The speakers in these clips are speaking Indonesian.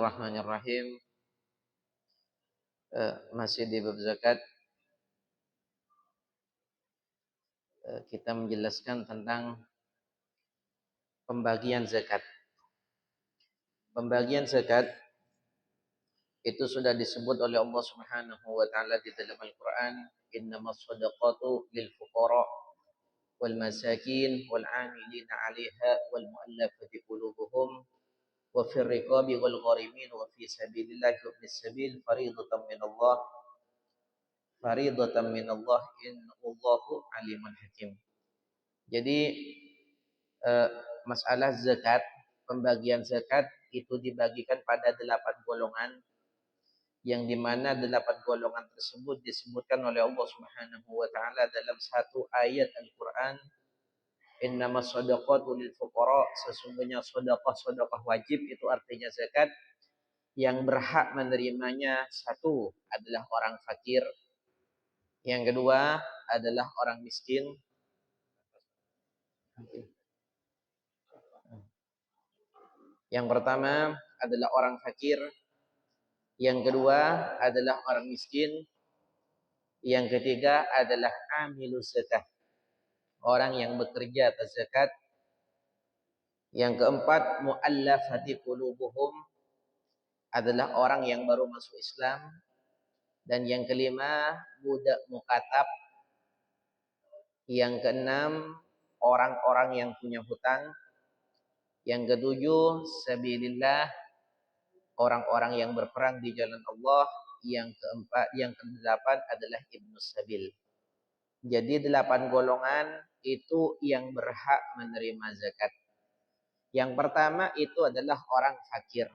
Bismillahirrahmanirrahim. Masih di bab zakat. Kita menjelaskan tentang pembagian zakat. Pembagian zakat itu sudah disebut oleh Allah Subhanahu wa taala di dalam Al-Qur'an, innamas shadaqatu lil fuqara wal masakin wal 'amilina 'alaiha wal mu'allafati qulubuhum wa fir riqabi wal gharimin wa fi sabilillahi wa ibnis sabil faridatan minallah innallahu alimun hakim. Jadi masalah zakat, pembagian zakat itu dibagikan pada 8 golongan, yang dimana 8 golongan tersebut disebutkan oleh Allah Subhanahu wa taala dalam satu ayat Al-Qur'an, innamas shadaqatu lil fuqara, sesungguhnya sedekah wajib itu artinya zakat, yang berhak menerimanya satu adalah orang fakir, yang kedua adalah orang miskin, yang pertama adalah orang fakir, yang kedua adalah orang miskin, yang ketiga adalah amilus zakah, orang yang bekerja atas zakat, yang keempat muallafati qulubuhum, adalah orang yang baru masuk Islam, dan yang kelima budak mukatab, yang keenam orang-orang yang punya hutang, yang ketujuh sabilillah, orang-orang yang berperang di jalan Allah, yang kedelapan adalah ibnu sabil. Jadi 8 golongan itu yang berhak menerima zakat. Yang pertama itu adalah orang fakir.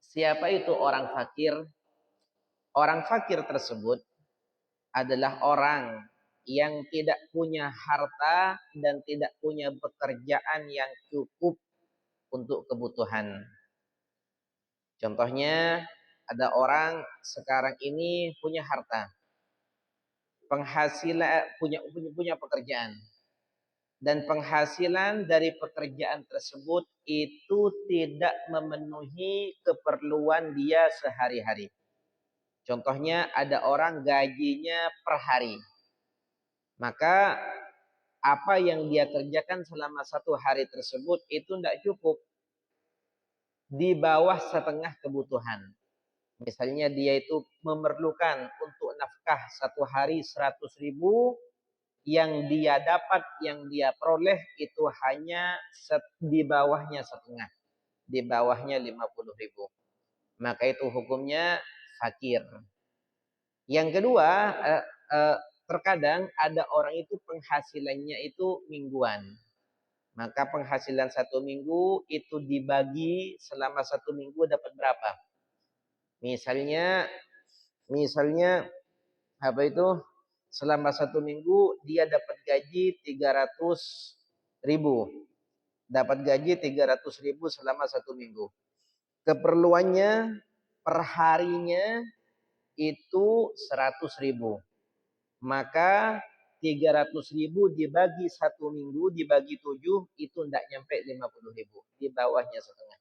Siapa itu orang fakir? Orang fakir tersebut adalah orang yang tidak punya harta dan tidak punya pekerjaan yang cukup untuk kebutuhan. Contohnya, ada orang sekarang ini punya harta, penghasilan, punya pekerjaan, dan penghasilan dari pekerjaan tersebut itu tidak memenuhi keperluan dia sehari-hari. Contohnya, ada orang gajinya per hari, maka apa yang dia kerjakan selama 1 hari tersebut itu tidak cukup, di bawah setengah kebutuhan. Misalnya dia itu memerlukan untuk nafkah 1 hari 100.000, yang dia dapat, yang dia peroleh itu hanya di bawahnya setengah, di bawahnya 50.000. Maka itu hukumnya fakir. Yang kedua, terkadang ada orang itu penghasilannya itu mingguan. Maka penghasilan 1 minggu itu dibagi selama 1 minggu dapat berapa? Misalnya apa itu? Selama 1 minggu dia dapat gaji 300.000. Dapat gaji 300.000 selama 1 minggu. Keperluannya per harinya itu 100.000. Maka 300.000 dibagi 1 minggu, dibagi 7, itu tidak nyampe 50.000. Di bawahnya setengah.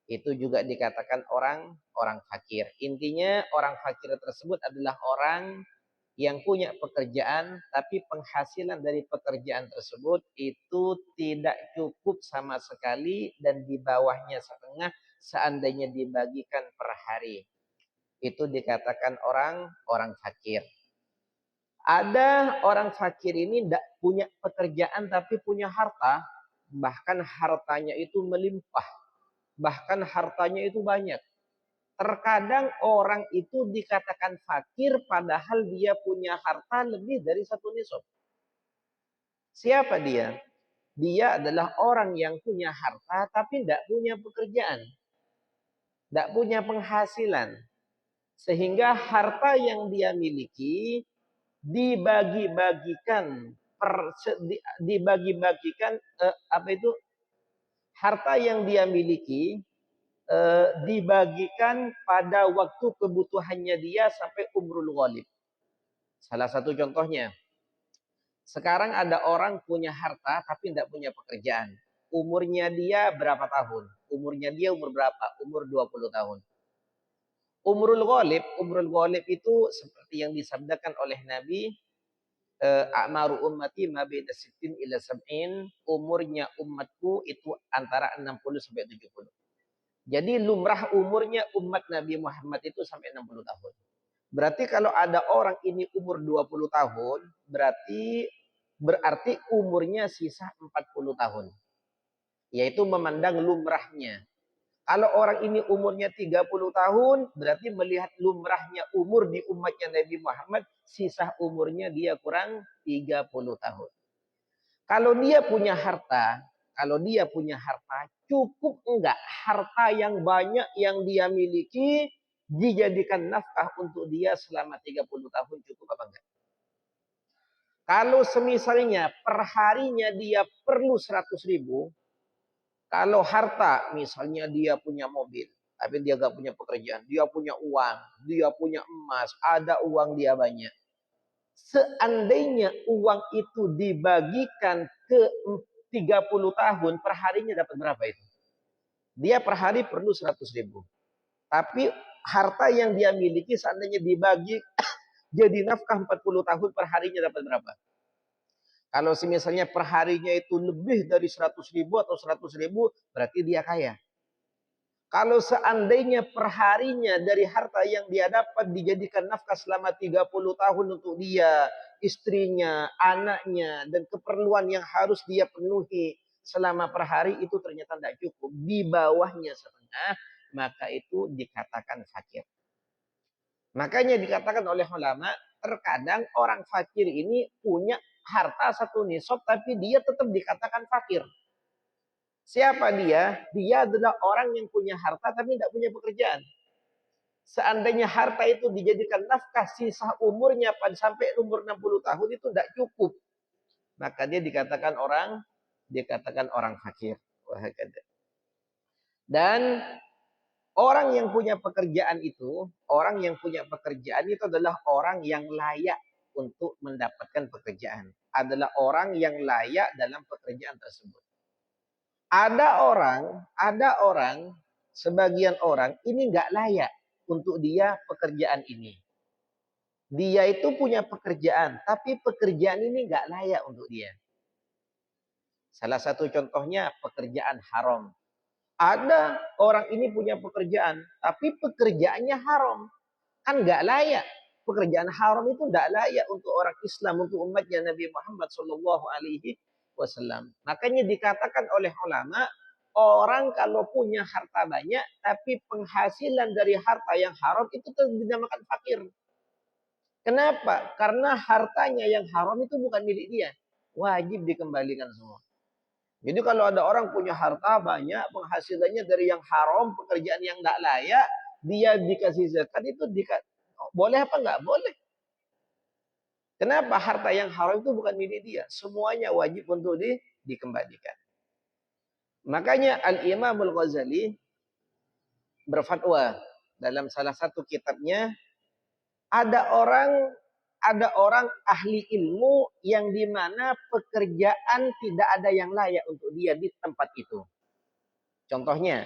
Itu juga dikatakan orang fakir. Intinya orang fakir tersebut adalah orang yang punya pekerjaan, tapi penghasilan dari pekerjaan tersebut itu tidak cukup sama sekali, dan di bawahnya setengah seandainya dibagikan per hari. Itu dikatakan orang fakir. Ada orang fakir ini tidak punya pekerjaan tapi punya harta, bahkan hartanya itu melimpah, bahkan hartanya itu banyak. Terkadang orang itu dikatakan fakir padahal dia punya harta lebih dari 1 nisab. Siapa dia? Dia adalah orang yang punya harta tapi tidak punya pekerjaan, tidak punya penghasilan, sehingga harta yang dia miliki dibagi-bagikan harta yang dia miliki dibagikan pada waktu kebutuhannya dia sampai umrul ghalib. Salah satu contohnya, sekarang ada orang punya harta tapi tidak punya pekerjaan. Umurnya dia berapa tahun? Umurnya dia umur berapa? Umur 20 tahun. Umrul ghalib itu seperti yang disabdakan oleh Nabi, a'maru ummati ma baina sittin ila sab'in, umurnya umatku itu antara 60 sampai 70. Jadi lumrah umurnya umat Nabi Muhammad itu sampai 60 tahun. Berarti kalau ada orang ini umur 20 tahun, berarti umurnya sisa 40 tahun. Yaitu memandang lumrahnya. Kalau orang ini umurnya 30 tahun, berarti melihat lumrahnya umur di umatnya Nabi Muhammad, sisa umurnya dia kurang 30 tahun. Kalau dia punya harta, cukup enggak harta yang banyak yang dia miliki dijadikan nafkah untuk dia selama 30 tahun, cukup apa enggak? Kalau semisalnya perharinya dia perlu 100.000, kalau harta misalnya dia punya mobil, tapi dia gak punya pekerjaan, dia punya uang, dia punya emas, ada uang dia banyak. Seandainya uang itu dibagikan ke 30 tahun, perharinya dapat berapa itu? Dia per hari perlu 100.000. Tapi harta yang dia miliki seandainya dibagi jadi nafkah 40 tahun, perharinya dapat berapa? Kalau misalnya perharinya itu lebih dari 100.000 atau 100.000, berarti dia kaya. Kalau seandainya perharinya dari harta yang dia dapat dijadikan nafkah selama 30 tahun untuk dia, istrinya, anaknya, dan keperluan yang harus dia penuhi selama per hari, itu ternyata tidak cukup. Di bawahnya setengah, maka itu dikatakan fakir. Makanya dikatakan oleh ulama, terkadang orang fakir ini punya harta satu nisab, tapi dia tetap dikatakan fakir. Siapa dia? Dia adalah orang yang punya harta tapi tidak punya pekerjaan. Seandainya harta itu dijadikan nafkah sisa umurnya sampai umur 60 tahun itu tidak cukup. Maka dia dikatakan orang fakir. Dan orang yang punya pekerjaan itu adalah orang yang layak untuk mendapatkan pekerjaan. Adalah orang yang layak dalam pekerjaan tersebut. Ada orang, sebagian orang ini nggak layak untuk dia pekerjaan ini. Dia itu punya pekerjaan, tapi pekerjaan ini nggak layak untuk dia. Salah satu contohnya pekerjaan haram. Ada orang ini punya pekerjaan, tapi pekerjaannya haram. Kan nggak layak. Pekerjaan haram itu nggak layak untuk orang Islam, untuk umatnya Nabi Muhammad SAW. Makanya dikatakan oleh ulama, orang kalau punya harta banyak, tapi penghasilan dari harta yang haram itu dinamakan fakir. Kenapa? Karena hartanya yang haram itu bukan milik dia. Wajib dikembalikan semua. Jadi kalau ada orang punya harta banyak, penghasilannya dari yang haram, pekerjaan yang tidak layak, dia dikasih zakat itu boleh apa enggak? Boleh. Kenapa? Harta yang haram itu bukan milik dia. Semuanya wajib untuk dikembalikan. Makanya Al-Imam Al-Ghazali berfatwa dalam salah satu kitabnya, ada orang ahli ilmu yang dimana pekerjaan tidak ada yang layak untuk dia di tempat itu. Contohnya,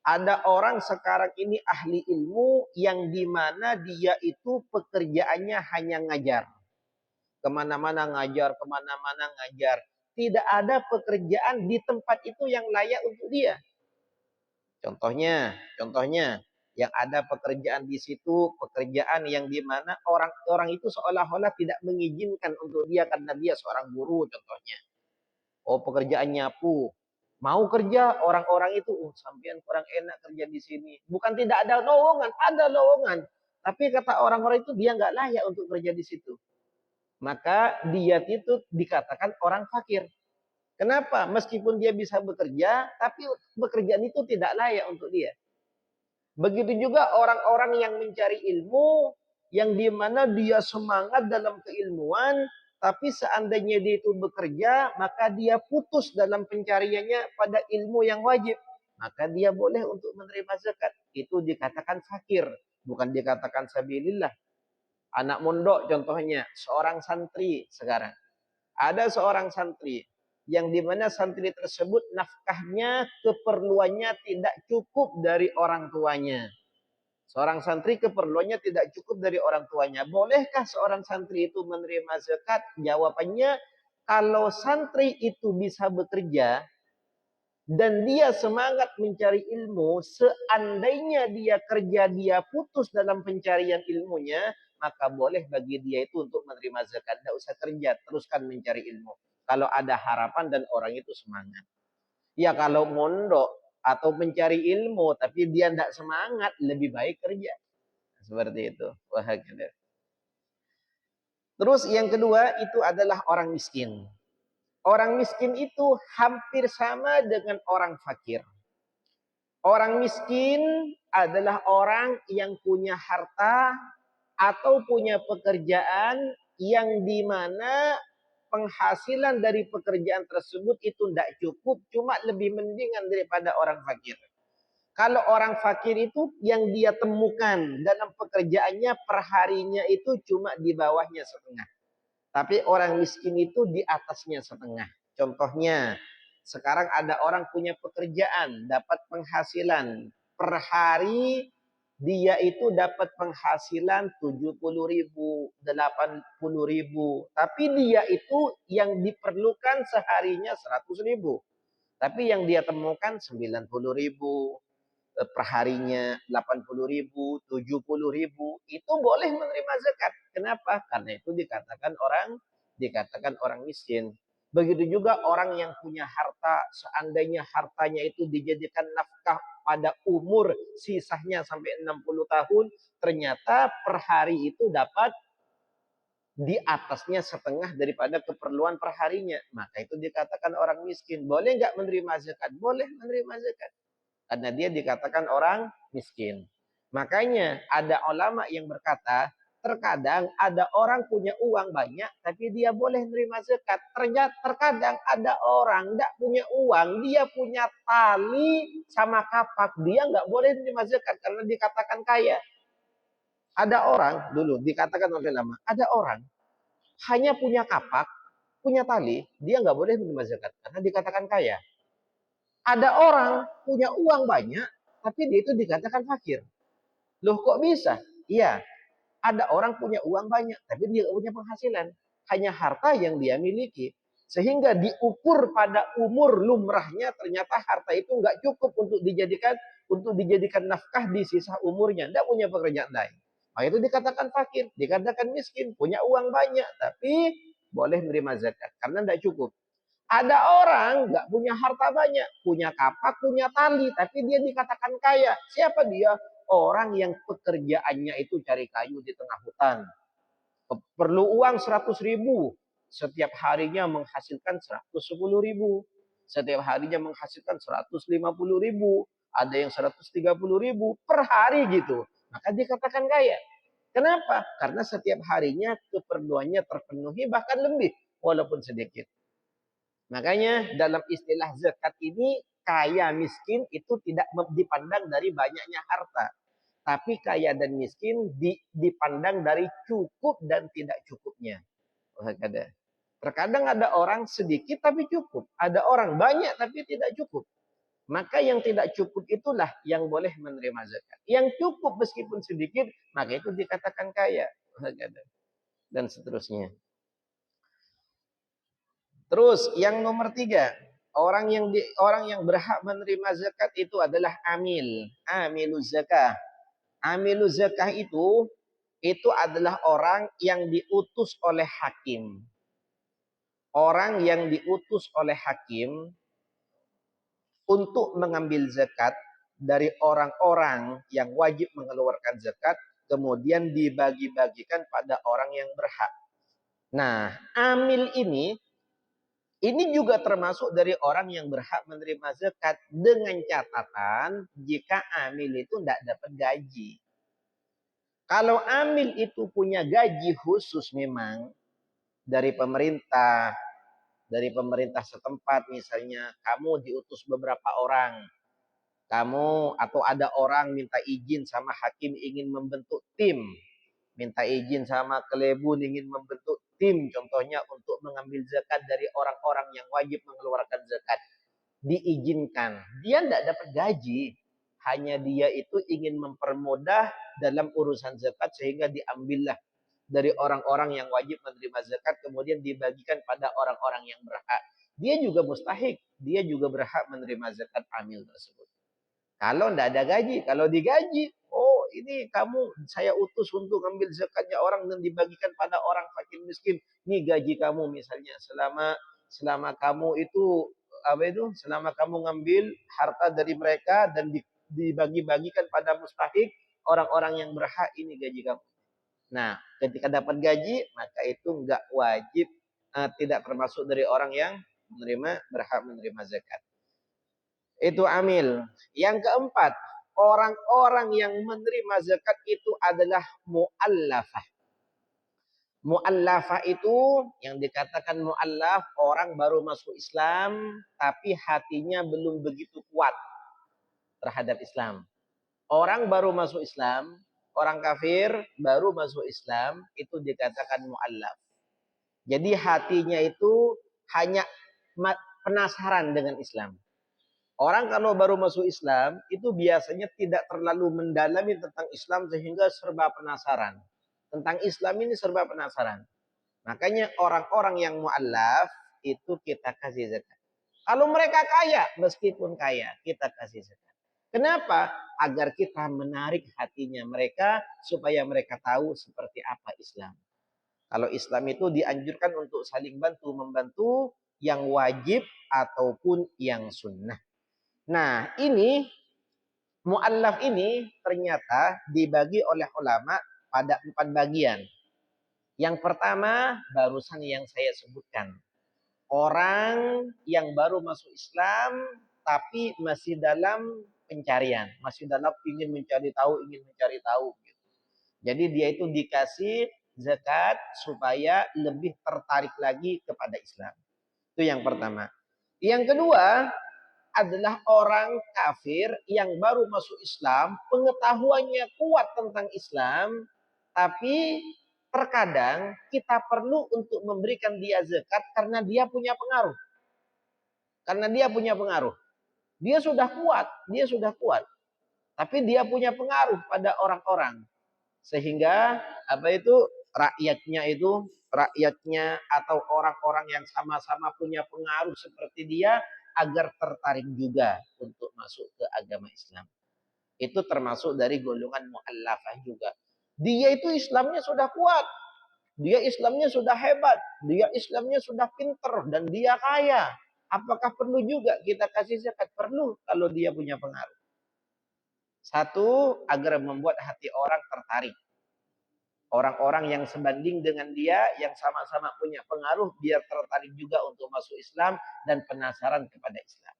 ada orang sekarang ini ahli ilmu yang dimana dia itu pekerjaannya hanya ngajar. Kemana-mana ngajar. Tidak ada pekerjaan di tempat itu yang layak untuk dia. Contohnya, yang ada pekerjaan di situ, pekerjaan yang dimana orang itu seolah-olah tidak mengizinkan untuk dia karena dia seorang guru, contohnya. Oh, pekerjaan nyapu. Mau kerja, orang-orang itu, sampean kurang enak kerja di sini. Bukan tidak ada lowongan, ada lowongan. Tapi kata orang-orang itu dia nggak layak untuk kerja di situ. Maka dia itu dikatakan orang fakir. Kenapa? Meskipun dia bisa bekerja, tapi pekerjaan itu tidak layak untuk dia. Begitu juga orang-orang yang mencari ilmu, yang dimana dia semangat dalam keilmuan, tapi seandainya dia itu bekerja, maka dia putus dalam pencariannya pada ilmu yang wajib. Maka dia boleh untuk menerima zakat. Itu dikatakan fakir, bukan dikatakan sabilillah. Anak mondok contohnya, seorang santri sekarang. Ada seorang santri, yang dimana santri tersebut nafkahnya, keperluannya tidak cukup dari orang tuanya. Seorang santri keperluannya tidak cukup dari orang tuanya. Bolehkah seorang santri itu menerima zakat? Jawabannya, kalau santri itu bisa bekerja dan dia semangat mencari ilmu, seandainya dia kerja, dia putus dalam pencarian ilmunya, maka boleh bagi dia itu untuk menerima zakat. Tidak usah kerja, teruskan mencari ilmu. Kalau ada harapan dan orang itu semangat. Ya kalau mondok atau mencari ilmu, tapi dia tidak semangat, lebih baik kerja. Seperti itu. Wahakala. Terus yang kedua itu adalah orang miskin. Orang miskin itu hampir sama dengan orang fakir. Orang miskin adalah orang yang punya harta atau punya pekerjaan yang dimana penghasilan dari pekerjaan tersebut itu tidak cukup, cuma lebih mendingan daripada orang fakir. Kalau orang fakir itu yang dia temukan dalam pekerjaannya perharinya itu cuma di bawahnya setengah. Tapi orang miskin itu di atasnya setengah. Contohnya, sekarang ada orang punya pekerjaan, dapat penghasilan. Per hari dia itu dapat penghasilan 70.000, 80.000. Tapi dia itu yang diperlukan seharinya 100.000. Tapi yang dia temukan 90.000. Perharinya 80.000, 70.000, itu boleh menerima zakat. Kenapa? Karena itu dikatakan orang miskin. Begitu juga orang yang punya harta, seandainya hartanya itu dijadikan nafkah pada umur sisanya sampai 60 tahun, ternyata per hari itu dapat di atasnya setengah daripada keperluan perharinya. Maka itu dikatakan orang miskin. Boleh nggak menerima zakat? Boleh menerima zakat. Karena dia dikatakan orang miskin. Makanya ada ulama yang berkata, terkadang ada orang punya uang banyak, tapi dia boleh menerima zakat. Terkadang ada orang tidak punya uang, dia punya tali sama kapak, dia nggak boleh menerima zakat karena dikatakan kaya. Ada orang dulu dikatakan oleh ulama, ada orang hanya punya kapak, punya tali, dia nggak boleh menerima zakat karena dikatakan kaya. Ada orang punya uang banyak, tapi dia itu dikatakan fakir. Loh kok bisa? Iya, ada orang punya uang banyak, tapi dia tidak punya penghasilan. Hanya harta yang dia miliki. Sehingga diukur pada umur lumrahnya, ternyata harta itu nggak cukup untuk dijadikan nafkah di sisa umurnya. Tidak punya pekerjaan lain. Nah, itu dikatakan fakir, dikatakan miskin, punya uang banyak, tapi boleh menerima zakat karena tidak cukup. Ada orang nggak punya harta banyak, punya kapak, punya tali, tapi dia dikatakan kaya. Siapa dia? Orang yang pekerjaannya itu cari kayu di tengah hutan. Perlu uang 100.000. Setiap harinya menghasilkan 110.000. Setiap harinya menghasilkan 150.000. Ada yang 130.000 per hari gitu. Maka dikatakan kaya. Kenapa? Karena setiap harinya keperluannya terpenuhi bahkan lebih walaupun sedikit. Makanya dalam istilah zakat ini kaya miskin itu tidak dipandang dari banyaknya harta. Tapi kaya dan miskin dipandang dari cukup dan tidak cukupnya. Terkadang ada orang sedikit tapi cukup. Ada orang banyak tapi tidak cukup. Maka yang tidak cukup itulah yang boleh menerima zakat. Yang cukup meskipun sedikit, maka itu dikatakan kaya. Dan seterusnya. Terus yang nomor 3, orang yang berhak menerima zakat itu adalah amiluz zakah. Amiluz zakah itu adalah orang yang diutus oleh hakim. Orang yang diutus oleh hakim untuk mengambil zakat dari orang-orang yang wajib mengeluarkan zakat, kemudian dibagi-bagikan pada orang yang berhak. Nah, amil ini juga termasuk dari orang yang berhak menerima zakat dengan catatan jika amil itu tidak dapat gaji. Kalau amil itu punya gaji khusus memang dari pemerintah setempat, misalnya kamu diutus beberapa orang, kamu atau ada orang minta izin sama hakim ingin membentuk tim, minta izin sama kelebun ingin membentuk tim contohnya untuk mengambil zakat dari orang-orang yang wajib mengeluarkan zakat. Diizinkan. Dia tidak dapat gaji. Hanya dia itu ingin mempermudah dalam urusan zakat sehingga diambillah dari orang-orang yang wajib menerima zakat kemudian dibagikan pada orang-orang yang berhak. Dia juga mustahik. Dia juga berhak menerima zakat amil tersebut. Kalau tidak ada gaji, kalau digaji, oh ini kamu saya utus untuk ambil zakatnya orang dan dibagikan pada orang fakir miskin. Ini gaji kamu misalnya selama kamu itu selama kamu ngambil harta dari mereka dan dibagi-bagikan pada mustahik orang-orang yang berhak, ini gaji kamu. Nah, ketika dapat gaji maka itu enggak wajib, tidak termasuk dari orang yang berhak menerima zakat. Itu amil. Yang keempat, orang-orang yang menerima zakat itu adalah mu'allafah. Mu'allafah itu yang dikatakan mu'allaf, orang baru masuk Islam tapi hatinya belum begitu kuat terhadap Islam. Orang baru masuk Islam, orang kafir baru masuk Islam itu dikatakan mu'allaf. Jadi hatinya itu hanya penasaran dengan Islam. Orang kalau baru masuk Islam itu biasanya tidak terlalu mendalami tentang Islam sehingga serba penasaran. Tentang Islam ini serba penasaran. Makanya orang-orang yang mu'allaf itu kita kasih zakat. Kalau mereka kaya, meskipun kaya, kita kasih zakat. Kenapa? Agar kita menarik hatinya mereka supaya mereka tahu seperti apa Islam. Kalau Islam itu dianjurkan untuk saling bantu-membantu yang wajib ataupun yang sunnah. Nah, ini mu'allaf ini ternyata dibagi oleh ulama pada 4 bagian. Yang pertama, barusan yang saya sebutkan. Orang yang baru masuk Islam tapi masih dalam pencarian, masih dalam ingin mencari tahu. Gitu. Jadi dia itu dikasih zakat supaya lebih tertarik lagi kepada Islam. Itu yang pertama. Yang kedua, adalah orang kafir yang baru masuk Islam, pengetahuannya kuat tentang Islam, tapi terkadang kita perlu untuk memberikan dia zakat karena dia punya pengaruh. Karena dia punya pengaruh. Dia sudah kuat. Tapi dia punya pengaruh pada orang-orang. Sehingga rakyatnya atau orang-orang yang sama-sama punya pengaruh seperti dia agar tertarik juga untuk masuk ke agama Islam. Itu termasuk dari golongan mu'allafah juga. Dia itu Islamnya sudah kuat. Dia Islamnya sudah hebat. Dia Islamnya sudah pinter. Dan dia kaya. Apakah perlu juga kita kasih zakat? Perlu kalau dia punya pengaruh. Satu, agar membuat hati orang tertarik. Orang-orang yang sebanding dengan dia, yang sama-sama punya pengaruh, biar tertarik juga untuk masuk Islam dan penasaran kepada Islam.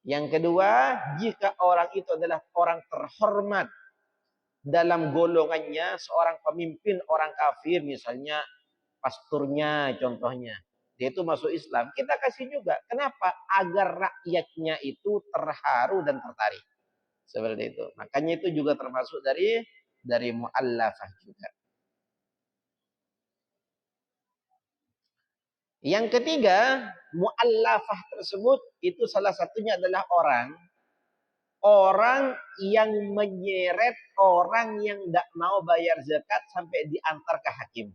Yang kedua, jika orang itu adalah orang terhormat dalam golongannya, seorang pemimpin orang kafir, misalnya pasturnya contohnya, dia itu masuk Islam, kita kasih juga. Kenapa? Agar rakyatnya itu terharu dan tertarik. Seperti itu. Makanya itu juga termasuk dari mu'allafah juga. Yang ketiga, mu'allafah tersebut itu salah satunya adalah orang yang menyeret orang yang tidak mau bayar zakat sampai diantar ke hakim.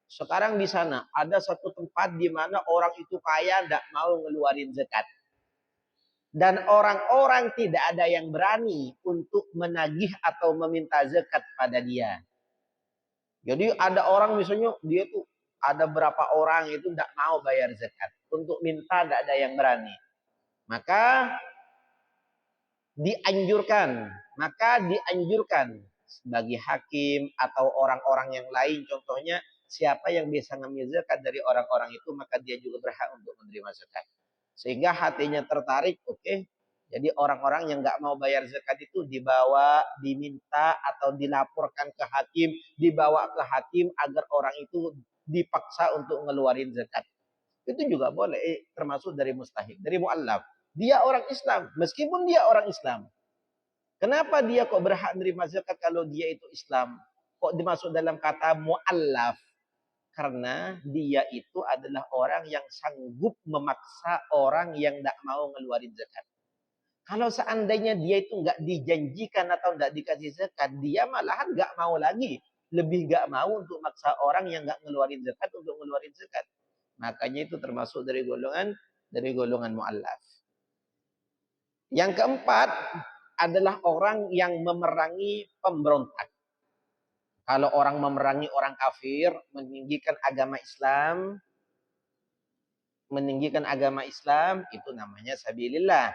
Sekarang di sana ada satu tempat di mana orang itu kaya tidak mau ngeluarin zakat. Dan orang-orang tidak ada yang berani untuk menagih atau meminta zakat pada dia. Jadi ada orang misalnya dia tuh ada berapa orang itu tidak mau bayar zakat. Untuk minta tidak ada yang berani. Maka dianjurkan bagi hakim atau orang-orang yang lain, contohnya siapa yang bisa ngambil zakat dari orang-orang itu, maka dia juga berhak untuk menerima zakat. Sehingga hatinya tertarik, oke. Jadi orang-orang yang nggak mau bayar zakat itu diminta atau dilaporkan ke hakim, dibawa ke hakim agar orang itu dipaksa untuk ngeluarin zakat. Itu juga boleh, termasuk dari mustahik, dari mu'allaf. Dia orang Islam, meskipun dia orang Islam. Kenapa dia kok berhak menerima zakat kalau dia itu Islam? Kok dimasuk dalam kata mu'allaf? Karena dia itu adalah orang yang sanggup memaksa orang yang tidak mau ngeluarin zakat. Kalau seandainya dia itu nggak dijanjikan atau nggak dikasih zakat, dia malahan nggak mau lagi. Lebih nggak mau untuk maksa orang yang nggak ngeluarin zakat untuk ngeluarin zakat. Makanya itu termasuk dari golongan mu'allaf. Yang keempat adalah orang yang memerangi pemberontak. Kalau orang memerangi orang kafir, meninggikan agama Islam itu namanya sabilillah.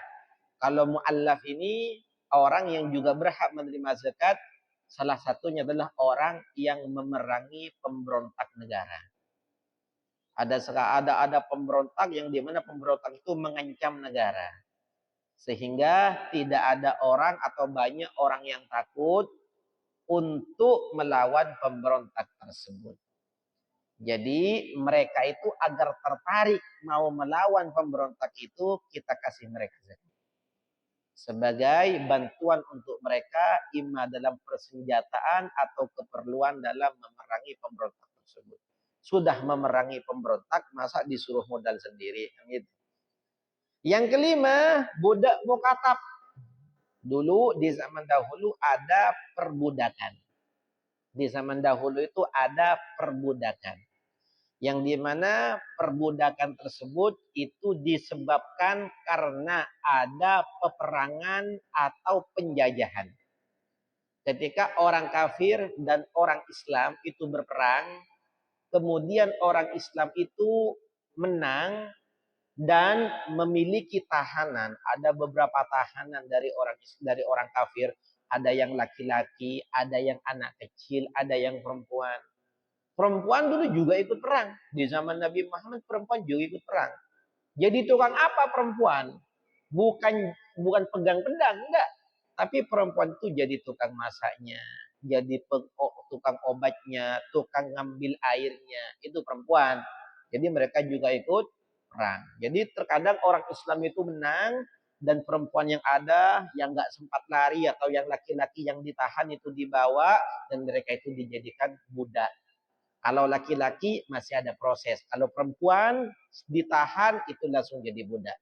Kalau mu'allaf ini orang yang juga berhak menerima zakat, salah satunya adalah orang yang memerangi pemberontak negara. Ada pemberontak yang dimana pemberontak itu mengancam negara. Sehingga tidak ada orang atau banyak orang yang takut untuk melawan pemberontak tersebut. Jadi mereka itu agar tertarik mau melawan pemberontak itu, kita kasih mereka zakat. Sebagai bantuan untuk mereka, imma dalam persenjataan atau keperluan dalam memerangi pemberontak tersebut. Sudah memerangi pemberontak, masa disuruh modal sendiri? Gitu. Yang kelima, budak mukatab. Dulu di zaman dahulu ada perbudakan. Di zaman dahulu itu ada perbudakan. Yang dimana perbudakan tersebut itu disebabkan karena ada peperangan atau penjajahan. Ketika orang kafir dan orang Islam itu berperang, kemudian orang Islam itu menang dan memiliki tahanan. Ada beberapa tahanan dari orang kafir. Ada yang laki-laki, ada yang anak kecil, ada yang perempuan. Perempuan dulu juga ikut perang. Di zaman Nabi Muhammad perempuan juga ikut perang. Jadi tukang apa perempuan? Bukan pegang pedang, enggak. Tapi perempuan itu jadi tukang masaknya, jadi tukang obatnya, tukang ngambil airnya. Itu perempuan. Jadi mereka juga ikut perang. Jadi terkadang orang Islam itu menang dan perempuan yang ada yang nggak sempat lari atau yang laki-laki yang ditahan itu dibawa dan mereka itu dijadikan budak. Kalau laki-laki masih ada proses. Kalau perempuan ditahan itu langsung jadi budak.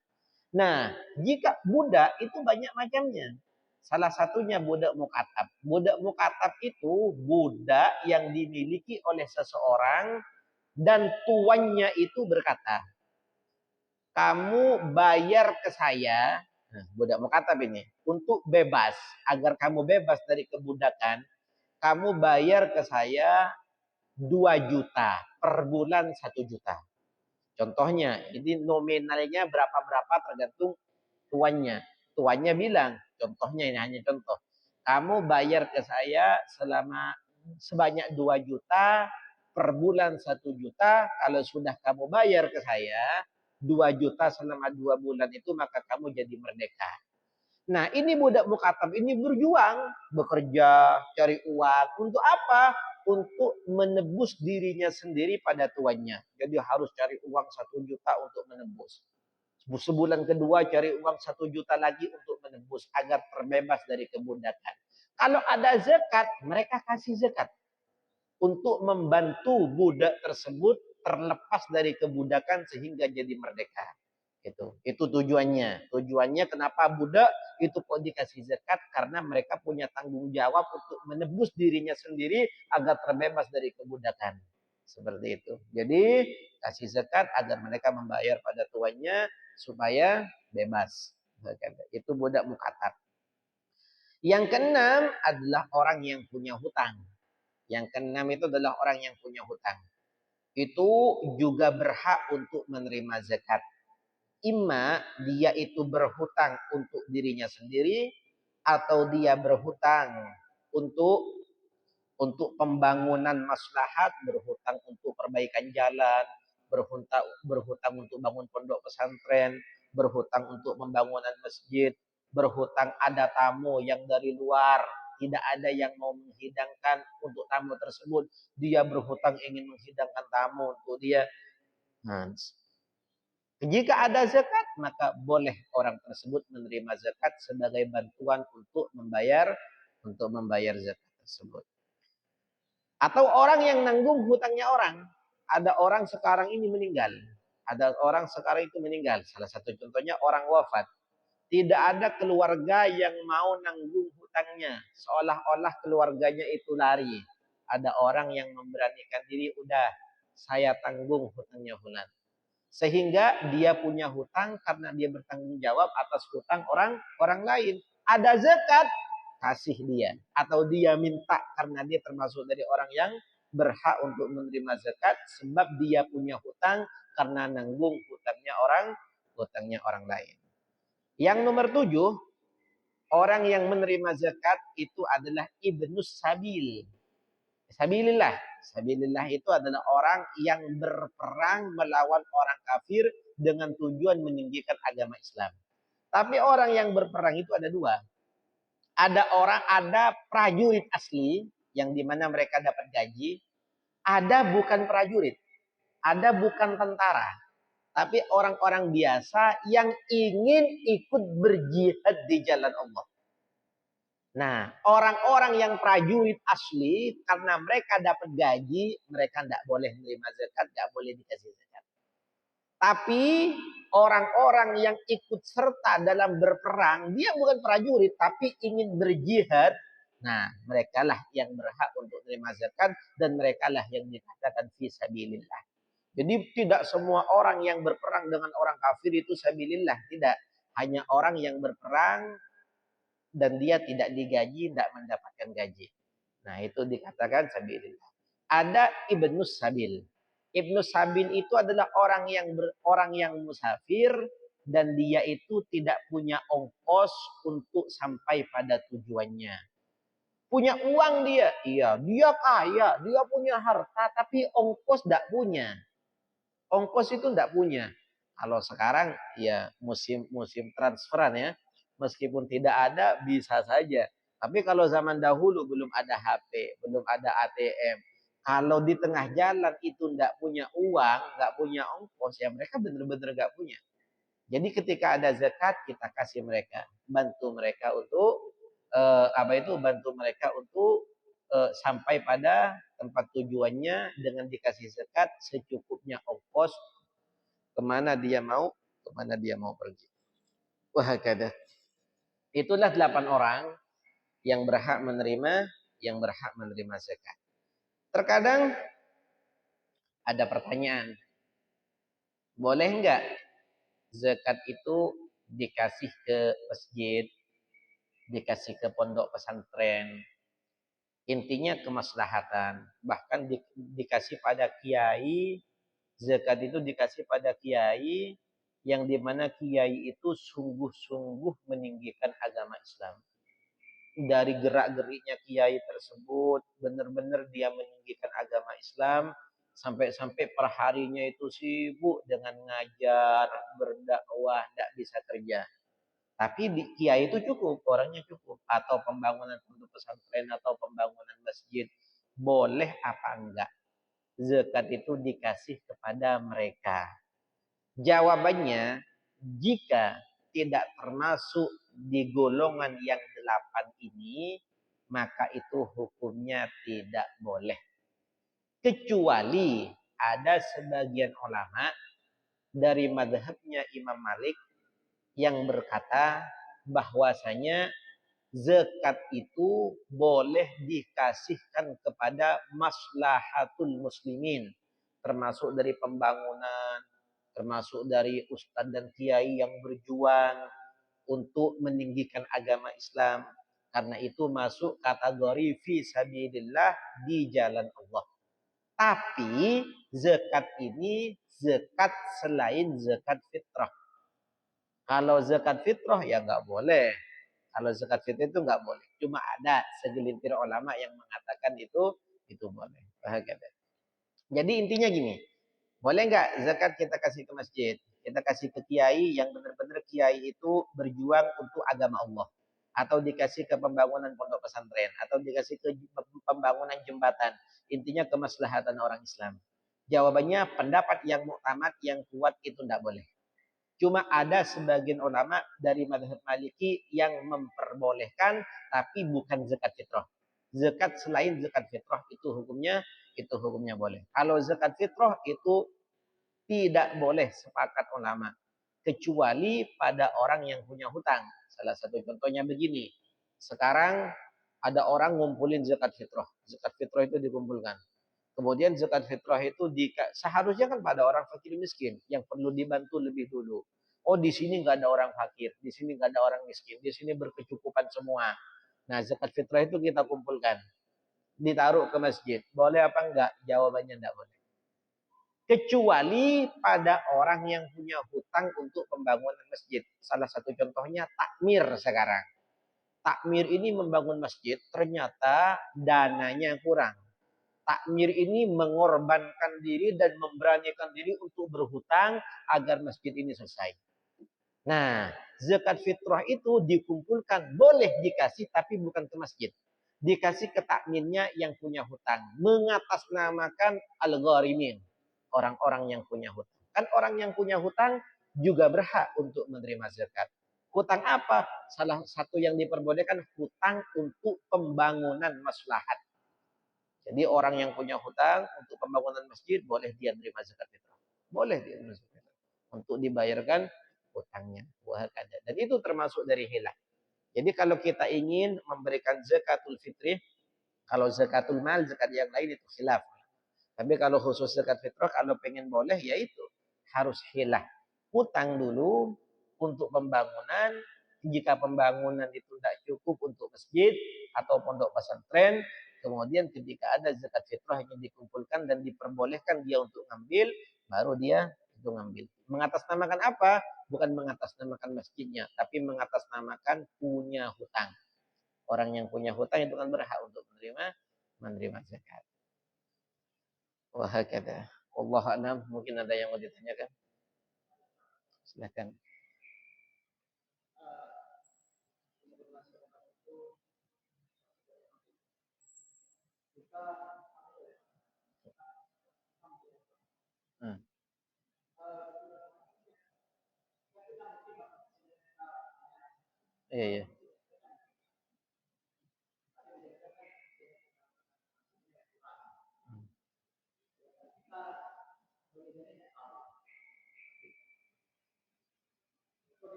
Nah, jika budak itu banyak macamnya. Salah satunya budak mukatab. Budak mukatab itu budak yang dimiliki oleh seseorang dan tuannya itu berkata, kamu bayar ke saya, nah, budak mukatab ini, untuk bebas. Agar kamu bebas dari kebudakan, kamu bayar ke saya 2 juta per bulan 1 juta. Contohnya, ini nominalnya berapa-berapa tergantung tuannya. Tuannya bilang, contohnya ini hanya contoh. Kamu bayar ke saya selama sebanyak 2 juta per bulan 1 juta. Kalau sudah kamu bayar ke saya 2 juta selama 2 bulan itu, maka kamu jadi merdeka. Nah, ini budak mukatab ini berjuang, bekerja, cari uang. Untuk apa? Untuk menebus dirinya sendiri pada tuannya. Jadi harus cari uang 1 juta untuk menebus. Sebulan kedua cari uang 1 juta lagi untuk menebus agar terbebas dari kebudakan. Kalau ada zakat, mereka kasih zakat untuk membantu budak tersebut terlepas dari kebudakan sehingga jadi merdeka. Itu tujuannya. Tujuannya kenapa budak itu kok dikasih zakat? Karena mereka punya tanggung jawab untuk menebus dirinya sendiri agar terbebas dari kebudakan. Seperti itu. Jadi kasih zakat agar mereka membayar pada tuannya supaya bebas. Itu budak mukatab. Yang keenam adalah orang yang punya hutang. Yang keenam itu adalah orang yang punya hutang. Itu juga berhak untuk menerima zakat. Imma dia itu berhutang untuk dirinya sendiri atau dia berhutang untuk pembangunan maslahat, berhutang untuk perbaikan jalan, berhutang untuk bangun pondok pesantren, berhutang untuk pembangunan masjid, berhutang ada tamu yang dari luar, tidak ada yang mau menghidangkan untuk tamu tersebut, dia berhutang ingin menghidangkan tamu untuk dia. Nah, jika ada zakat, maka boleh orang tersebut menerima zakat sebagai bantuan untuk membayar zakat tersebut. Atau orang yang nanggung hutangnya orang. ada orang sekarang ini meninggal. Ada orang sekarang itu meninggal. Salah satu contohnya orang wafat. Tidak ada keluarga yang mau nanggung hutangnya. Seolah-olah keluarganya itu lari. Ada orang yang memberanikan diri, udah saya tanggung hutangnya fulan. Sehingga dia punya hutang karena dia bertanggung jawab atas hutang orang lain. Ada zakat, kasih dia. Atau dia minta karena dia termasuk dari orang yang berhak untuk menerima zakat sebab dia punya hutang karena nanggung hutangnya orang lain. Yang nomor 7, orang yang menerima zakat itu adalah ibnus sabil. Sabilillah. Sabilillah itu adalah orang yang berperang melawan orang kafir dengan tujuan meninggikan agama Islam. Tapi orang yang berperang itu ada dua. Ada prajurit asli yang dimana mereka dapat gaji. Ada bukan prajurit. Ada bukan tentara. Tapi orang-orang biasa yang ingin ikut berjihad di jalan Allah. Nah, orang-orang yang prajurit asli, karena mereka dapat gaji, mereka tidak boleh menerima zakat, tidak boleh dikasih zakat. Tapi orang-orang yang ikut serta dalam berperang, dia bukan prajurit, tapi ingin berjihad. Nah, mereka lah yang berhak untuk menerima zakat, dan mereka lah yang dikatakan fisabilillah. Jadi tidak semua orang yang berperang dengan orang kafir itu sabilillah. Tidak. Hanya orang yang berperang dan dia tidak digaji, tidak mendapatkan gaji. Nah, itu dikatakan sabilillah. Ada ibnus sabil. Ibnus sabil itu adalah orang yang musafir dan dia itu tidak punya ongkos untuk sampai pada tujuannya. Punya uang dia, iya, dia kaya, dia punya harta, tapi ongkos tidak punya. Ongkos itu tidak punya. Kalau sekarang ya musim transferan ya. Meskipun tidak ada bisa saja. Tapi kalau zaman dahulu belum ada HP, belum ada ATM. Kalau di tengah jalan itu tidak punya uang, nggak punya ongkos, ya mereka benar-benar nggak punya. Jadi ketika ada zakat kita kasih mereka, bantu mereka untuk bantu mereka untuk sampai pada tempat tujuannya dengan dikasih zakat secukupnya ongkos kemana dia mau pergi. Wah, kada. Itulah 8 orang yang berhak menerima zakat. Terkadang ada pertanyaan, boleh enggak zakat itu dikasih ke masjid, dikasih ke pondok pesantren? Intinya kemaslahatan. Bahkan dikasih pada kiai, zakat itu dikasih pada kiai yang dimana kiai itu sungguh-sungguh meninggikan agama Islam. Dari gerak-geriknya kiai tersebut, benar-benar dia meninggikan agama Islam, sampai-sampai perharinya itu sibuk dengan ngajar, berdakwah, tidak bisa kerja. Tapi di kiai itu cukup, orangnya cukup. Atau pembangunan pondok pesantren atau pembangunan masjid. Boleh apa enggak? Zakat itu dikasih kepada mereka. Jawabannya, jika tidak termasuk di golongan yang 8 ini, maka itu hukumnya tidak boleh. Kecuali ada sebagian ulama dari mazhabnya Imam Malik yang berkata bahwasanya zakat itu boleh dikasihkan kepada maslahatul muslimin, termasuk dari pembangunan, termasuk dari ustadz dan kiai yang berjuang untuk meninggikan agama Islam, karena itu masuk kategori fisabilillah di jalan Allah. Tapi zakat ini zakat selain zakat fitrah. Kalau zakat fitrah ya nggak boleh. Kalau zakat fitrah itu nggak boleh. Cuma ada segelintir ulama yang mengatakan itu boleh. Jadi intinya gini, boleh nggak zakat kita kasih ke masjid? Kita kasih ke kiai yang benar-benar kiai itu berjuang untuk agama Allah. Atau dikasih ke pembangunan pondok pesantren. Atau dikasih ke pembangunan jembatan. Intinya kemaslahatan orang Islam. Jawabannya pendapat yang muktamad, yang kuat itu tidak boleh. Cuma ada sebagian ulama dari mazhab Maliki yang memperbolehkan, tapi bukan zakat fitrah. Zakat selain zakat fitrah itu hukumnya boleh. Kalau zakat fitrah itu tidak boleh, sepakat ulama, kecuali pada orang yang punya hutang. Salah satu contohnya begini. Sekarang ada orang ngumpulin zakat fitrah. Zakat fitrah itu dikumpulkan. Kemudian zakat fitrah itu seharusnya kan pada orang fakir miskin yang perlu dibantu lebih dulu. Oh, di sini nggak ada orang fakir, di sini nggak ada orang miskin, di sini berkecukupan semua. Nah, zakat fitrah itu kita kumpulkan, ditaruh ke masjid. Boleh apa enggak? Jawabannya enggak boleh. Kecuali pada orang yang punya hutang untuk pembangunan masjid. Salah satu contohnya takmir sekarang. Takmir ini membangun masjid, ternyata dananya kurang. Takmir ini mengorbankan diri dan memberanikan diri untuk berhutang agar masjid ini selesai. Nah, zakat fitrah itu dikumpulkan, boleh dikasih tapi bukan ke masjid. Dikasih ke takminnya yang punya hutang. Mengatasnamakan al-gharimin. Orang-orang yang punya hutang. Kan orang yang punya hutang juga berhak untuk menerima zakat. Hutang apa? Salah satu yang diperbolehkan hutang untuk pembangunan maslahat. Jadi orang yang punya hutang untuk pembangunan masjid boleh dia menerima zakat fitrah. Boleh dia menerima zakat fitrah. Untuk dibayarkan hutangnya. Dan itu termasuk dari hilah. Jadi kalau kita ingin memberikan zakatul fitri, kalau zakatul mal, zakat yang lain itu khilaf. Tapi kalau khusus zakat fitrah, kalau pengen boleh, ya itu harus hilah. Hutang dulu untuk pembangunan. Jika pembangunan itu tidak cukup untuk masjid atau pondok pesantren, kemudian ketika ada zakat fitrah yang dikumpulkan dan diperbolehkan dia untuk ngambil, baru dia itu ngambil. Mengatasnamakan apa? Bukan mengatasnamakan masjidnya, tapi mengatasnamakan punya hutang. Orang yang punya hutang itu kan berhak untuk menerima zakat. Wah, kata Allah a'lam. Mungkin ada yang mau ditanyakan. Silakan. Hmm. Iya, iya.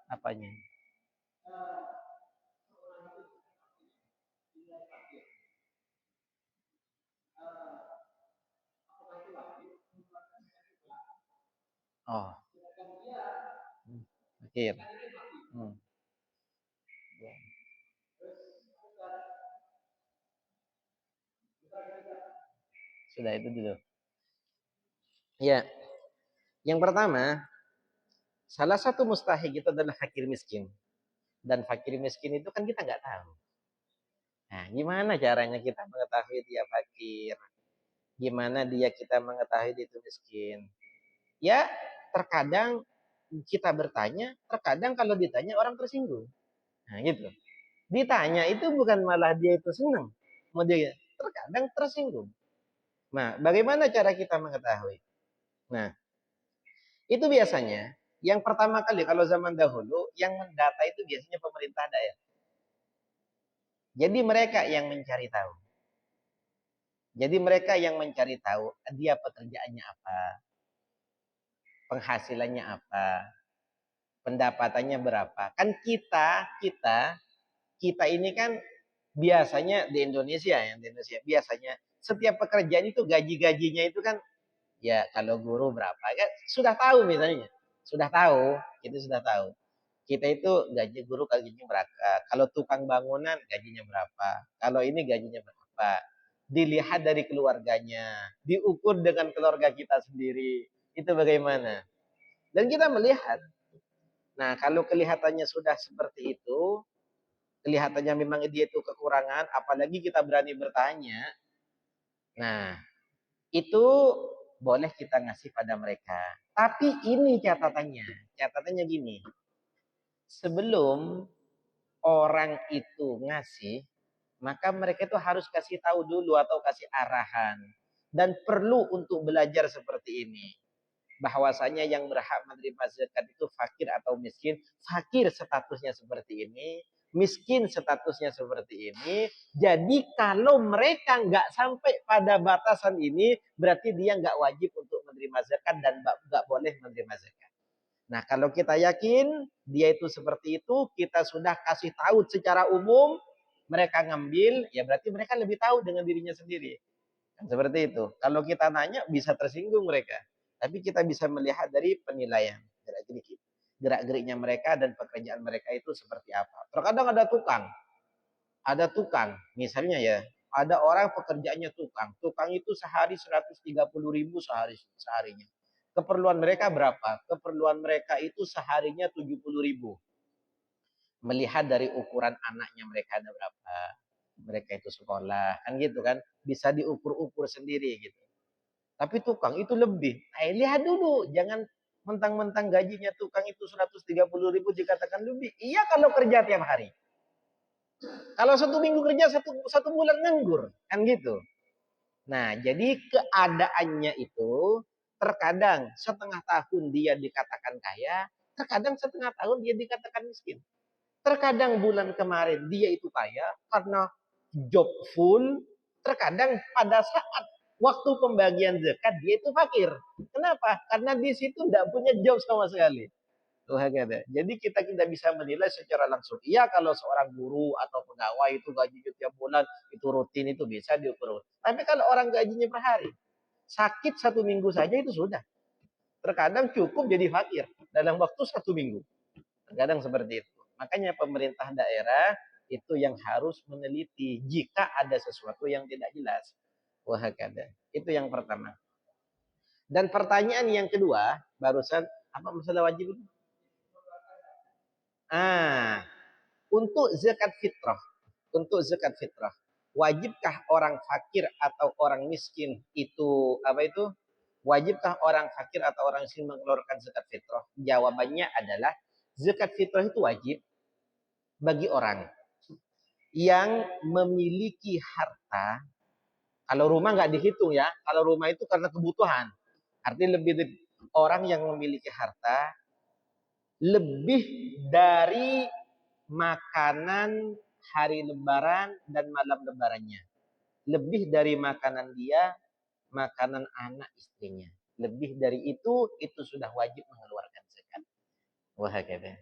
Apanya? Oh, akhir. Hmm. Ya. Sudah itu dulu. Ya, yang pertama, salah satu mustahik itu adalah fakir miskin. Dan fakir miskin itu kan kita nggak tahu. Nah, gimana caranya kita mengetahui dia fakir? Gimana dia kita mengetahui dia itu miskin? Ya, terkadang kita bertanya, terkadang kalau ditanya orang tersinggung. Nah, gitu. Ditanya itu bukan malah dia itu senang. Mau dia terkadang tersinggung. Nah, bagaimana cara kita mengetahui? Nah, itu biasanya yang pertama kali kalau zaman dahulu yang mendata itu biasanya pemerintah daerah. Jadi mereka yang mencari tahu. Jadi mereka yang mencari tahu dia pekerjaannya apa, penghasilannya apa, pendapatannya berapa. Kan kita ini kan biasanya di Indonesia ya, di Indonesia biasanya setiap pekerjaan itu gaji-gajinya itu kan ya kalau guru berapa kan sudah tahu misalnya. Sudah tahu, itu sudah tahu. Kita itu gaji guru gajinya berapa, kalau tukang bangunan gajinya berapa, kalau ini gajinya berapa. Dilihat dari keluarganya, diukur dengan keluarga kita sendiri. Itu bagaimana? Dan kita melihat. Nah, kalau kelihatannya sudah seperti itu, kelihatannya memang dia itu kekurangan, apalagi kita berani bertanya. Nah, itu boleh kita ngasih pada mereka. Tapi ini catatannya. Catatannya gini. Sebelum orang itu ngasih, maka mereka itu harus kasih tahu dulu atau kasih arahan. Dan perlu untuk belajar seperti ini. bahwasanya yang berhak menerima zakat itu fakir atau miskin. Fakir statusnya seperti ini, miskin statusnya seperti ini. Jadi kalau mereka nggak sampai pada batasan ini, berarti dia nggak wajib untuk menerima zakat dan nggak boleh menerima zakat. Nah, kalau kita yakin dia itu seperti itu, kita sudah kasih tahu secara umum, mereka ngambil, ya berarti mereka lebih tahu dengan dirinya sendiri. Kan seperti itu. Kalau kita nanya bisa tersinggung mereka. Tapi kita bisa melihat dari penilaian gerak-geriknya mereka dan pekerjaan mereka itu seperti apa. Terkadang ada tukang, misalnya ya, ada orang pekerjaannya tukang. Tukang itu sehari 130.000 seharinya. Keperluan mereka berapa? Keperluan mereka itu seharinya 70.000. Melihat dari ukuran anaknya mereka ada berapa. Mereka itu sekolah, kan gitu kan. Bisa diukur-ukur sendiri gitu. Tapi tukang itu lebih. Lihat dulu, jangan mentang-mentang gajinya tukang itu 130.000 dikatakan lebih. Iya kalau kerja tiap hari. Kalau 1 minggu kerja, satu bulan nganggur, kan gitu. Nah, jadi keadaannya itu terkadang setengah tahun dia dikatakan kaya, terkadang setengah tahun dia dikatakan miskin. Terkadang bulan kemarin dia itu kaya karena job full, terkadang pada saat waktu pembagian zakat dia itu fakir. Kenapa? Karena di situ tidak punya job sama sekali. Jadi kita tidak bisa menilai secara langsung. Iya kalau seorang guru atau pegawai itu gajinya tiap bulan itu rutin itu bisa diukur. Tapi kalau orang gajinya per hari, sakit 1 minggu saja itu sudah. Terkadang cukup jadi fakir dalam waktu 1 minggu. Terkadang seperti itu. Makanya pemerintah daerah itu yang harus meneliti jika ada sesuatu yang tidak jelas. Wahakada. Itu yang pertama. Dan pertanyaan yang kedua, barusan apa masalah wajib itu? Untuk zakat fitrah, wajibkah orang fakir atau orang miskin itu apa itu? Wajibkah orang fakir atau orang miskin mengeluarkan zakat fitrah? Jawabannya adalah zakat fitrah itu wajib bagi orang yang memiliki harta. Kalau rumah nggak dihitung ya, kalau rumah itu karena kebutuhan. Artinya lebih orang yang memiliki harta lebih dari makanan hari lebaran dan malam lebarannya. Lebih dari makanan dia, makanan anak istrinya. Lebih dari itu sudah wajib mengeluarkan zakat. Wah, kata.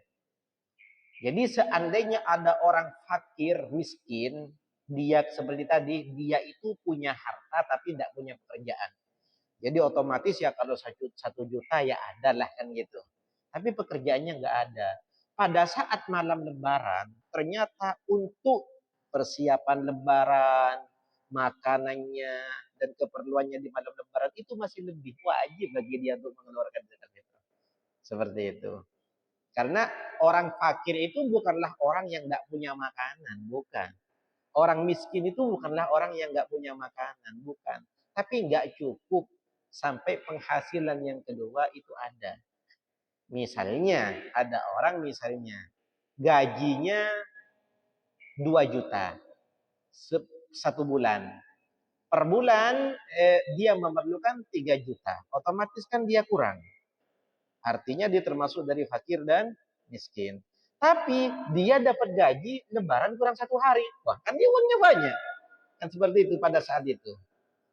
Jadi seandainya ada orang fakir, miskin, dia seperti tadi, dia itu punya harta tapi tidak punya pekerjaan. Jadi otomatis ya kalau 1 juta ya ada lah kan gitu. Tapi pekerjaannya nggak ada. Pada saat malam lebaran, ternyata untuk persiapan lebaran, makanannya, dan keperluannya di malam lebaran itu masih lebih wajib bagi dia untuk mengeluarkan zakat fitrah. Seperti itu. Karena orang fakir itu bukanlah orang yang nggak punya makanan, bukan. Orang miskin itu bukanlah orang yang nggak punya makanan, bukan. Tapi nggak cukup sampai penghasilan yang kedua itu ada. Misalnya ada orang misalnya gajinya 2 juta 1 bulan. Per bulan dia memerlukan 3 juta. Otomatis kan dia kurang. Artinya dia termasuk dari fakir dan miskin. Tapi dia dapat gaji lebaran kurang 1 hari. Wah, kan dia uangnya banyak. Kan seperti itu pada saat itu.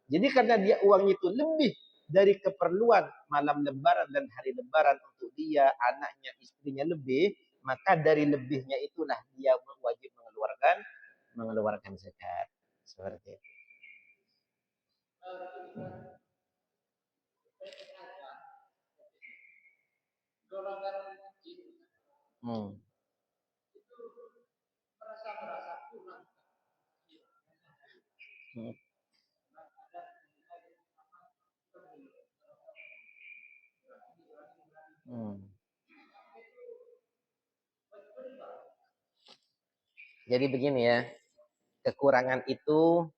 Jadi karena dia uang itu lebih dari keperluan malam lebaran dan hari lebaran untuk dia, anaknya, istrinya lebih, maka dari lebihnya itulah dia wajib mengeluarkan zakat. Seperti itu. Hmm. Hmm. Hmm. Jadi begini ya, kekurangan itu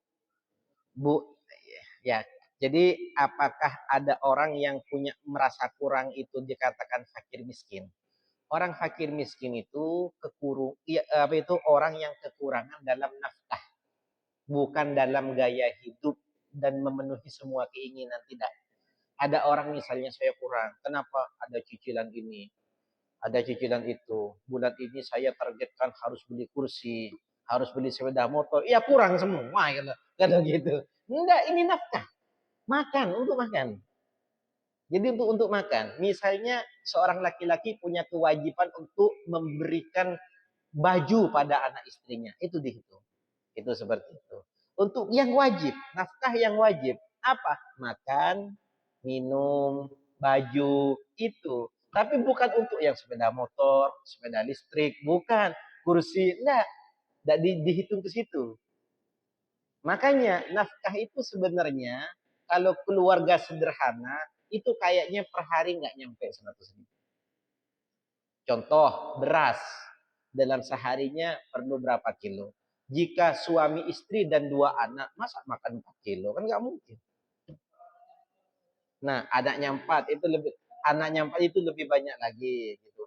ya. Jadi apakah ada orang yang punya merasa kurang itu dikatakan fakir miskin? Orang fakir miskin itu orang yang kekurangan dalam nafkah, bukan dalam gaya hidup dan memenuhi semua keinginan, tidak. Ada orang misalnya saya kurang, kenapa ada cicilan ini, ada cicilan itu. Bulan ini saya targetkan harus beli kursi, harus beli sepeda motor. Ya kurang semua kalau gitu. Enggak, ini nafkah. Makan, untuk makan. Jadi untuk makan. Misalnya seorang laki-laki punya kewajiban untuk memberikan baju pada anak istrinya. Itu dihitung. Itu seperti itu. Untuk yang wajib, nafkah yang wajib. Apa? Makan, minum, baju, itu. Tapi bukan untuk yang sepeda motor, sepeda listrik, bukan. Kursi, enggak dihitung ke situ. Makanya nafkah itu sebenarnya kalau keluarga sederhana itu kayaknya per hari nggak nyampe 100.000. Contoh beras dalam seharinya perlu berapa kilo? Jika suami istri dan 2 anak, masa makan 4 kilo? Kan nggak mungkin. Nah, anaknya 4 itu lebih banyak lagi gitu.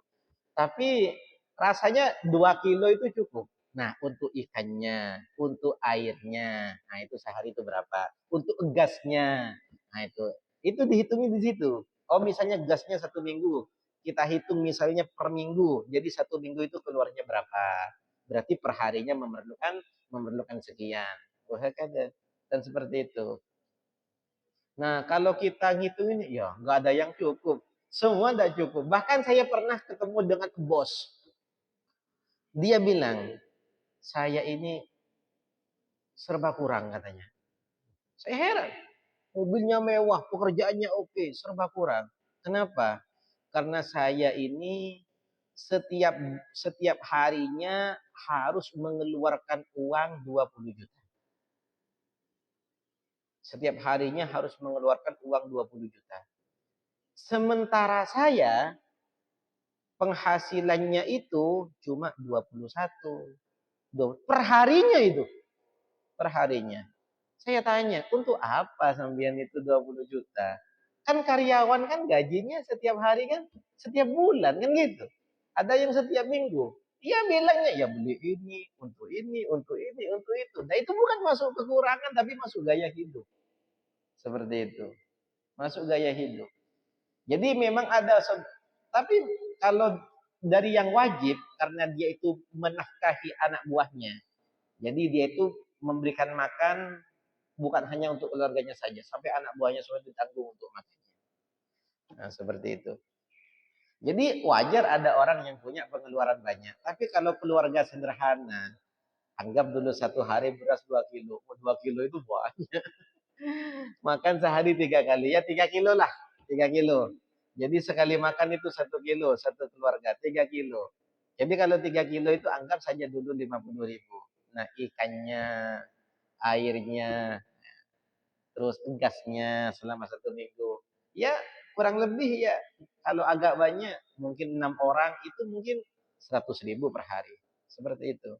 Tapi rasanya 2 kilo itu cukup. Nah, untuk ikannya, untuk airnya, nah itu sehari itu berapa? Untuk gasnya, nah itu dihitungnya di situ. Oh, misalnya gasnya 1 minggu, kita hitung misalnya per minggu, jadi 1 minggu itu keluarnya berapa? Berarti perharinya memerlukan sekian. Wah, kan? Dan seperti itu. Nah, kalau kita ngitungin, ya nggak ada yang cukup. Semua nggak cukup. Bahkan saya pernah ketemu dengan bos. Dia bilang, saya ini serba kurang katanya. Saya heran. Mobilnya mewah, pekerjaannya oke, serba kurang. Kenapa? Karena saya ini setiap setiap harinya harus mengeluarkan uang 20 juta. Setiap harinya harus mengeluarkan uang 20 juta. Sementara saya penghasilannya itu cuma 21. Perharinya itu. Perharinya. Saya tanya, untuk apa sampean itu 20 juta? Kan karyawan kan gajinya setiap hari kan, setiap bulan kan gitu. Ada yang setiap minggu. Dia bilangnya ya beli ini, untuk ini, untuk ini, untuk itu. Nah itu bukan masuk kekurangan tapi masuk gaya hidup. Seperti itu. Masuk gaya hidup. Jadi memang ada, tapi kalau dari yang wajib karena dia itu menafkahi anak buahnya. Jadi dia itu memberikan makan bukan hanya untuk keluarganya saja, sampai anak buahnya semua ditanggung untuk makannya. Nah, seperti itu. Jadi wajar ada orang yang punya pengeluaran banyak. Tapi kalau keluarga sederhana, anggap dulu 1 hari beras 2 kilo. 2 kilo itu banyak. Makan sehari 3 kali. Ya 3 kilo lah. 3 kilo. Jadi sekali makan itu 1 kilo. Satu keluarga 3 kilo. Jadi kalau 3 kilo itu anggap saja dulu 50.000. Nah ikannya, airnya, terus gasnya selama 1 minggu. Ya kurang lebih ya kalau agak banyak mungkin 6 orang itu mungkin 100.000 per hari. Seperti itu.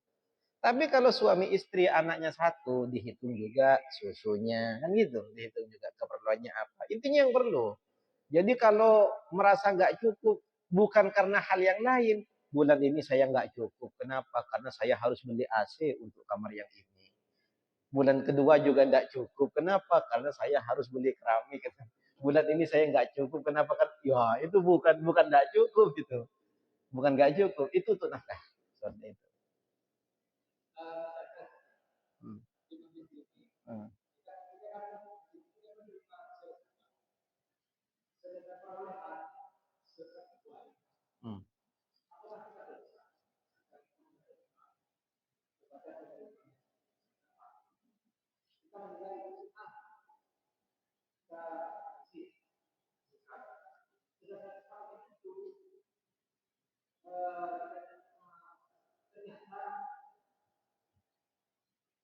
Tapi kalau suami istri anaknya satu dihitung juga susunya kan gitu, dihitung juga keperluannya apa. Intinya yang perlu. Jadi kalau merasa nggak cukup bukan karena hal yang lain. Bulan ini saya nggak cukup. Kenapa? Karena saya harus beli AC untuk kamar yang ini. Bulan kedua juga tidak cukup. Kenapa? Karena saya harus beli keramik. Bulan ini saya nggak cukup. Kenapa? Kan? Ya itu bukan nggak cukup gitu. Bukan nggak cukup. Itu untuk nafkah. Seperti itu. Hmm. Hmm. Hmm.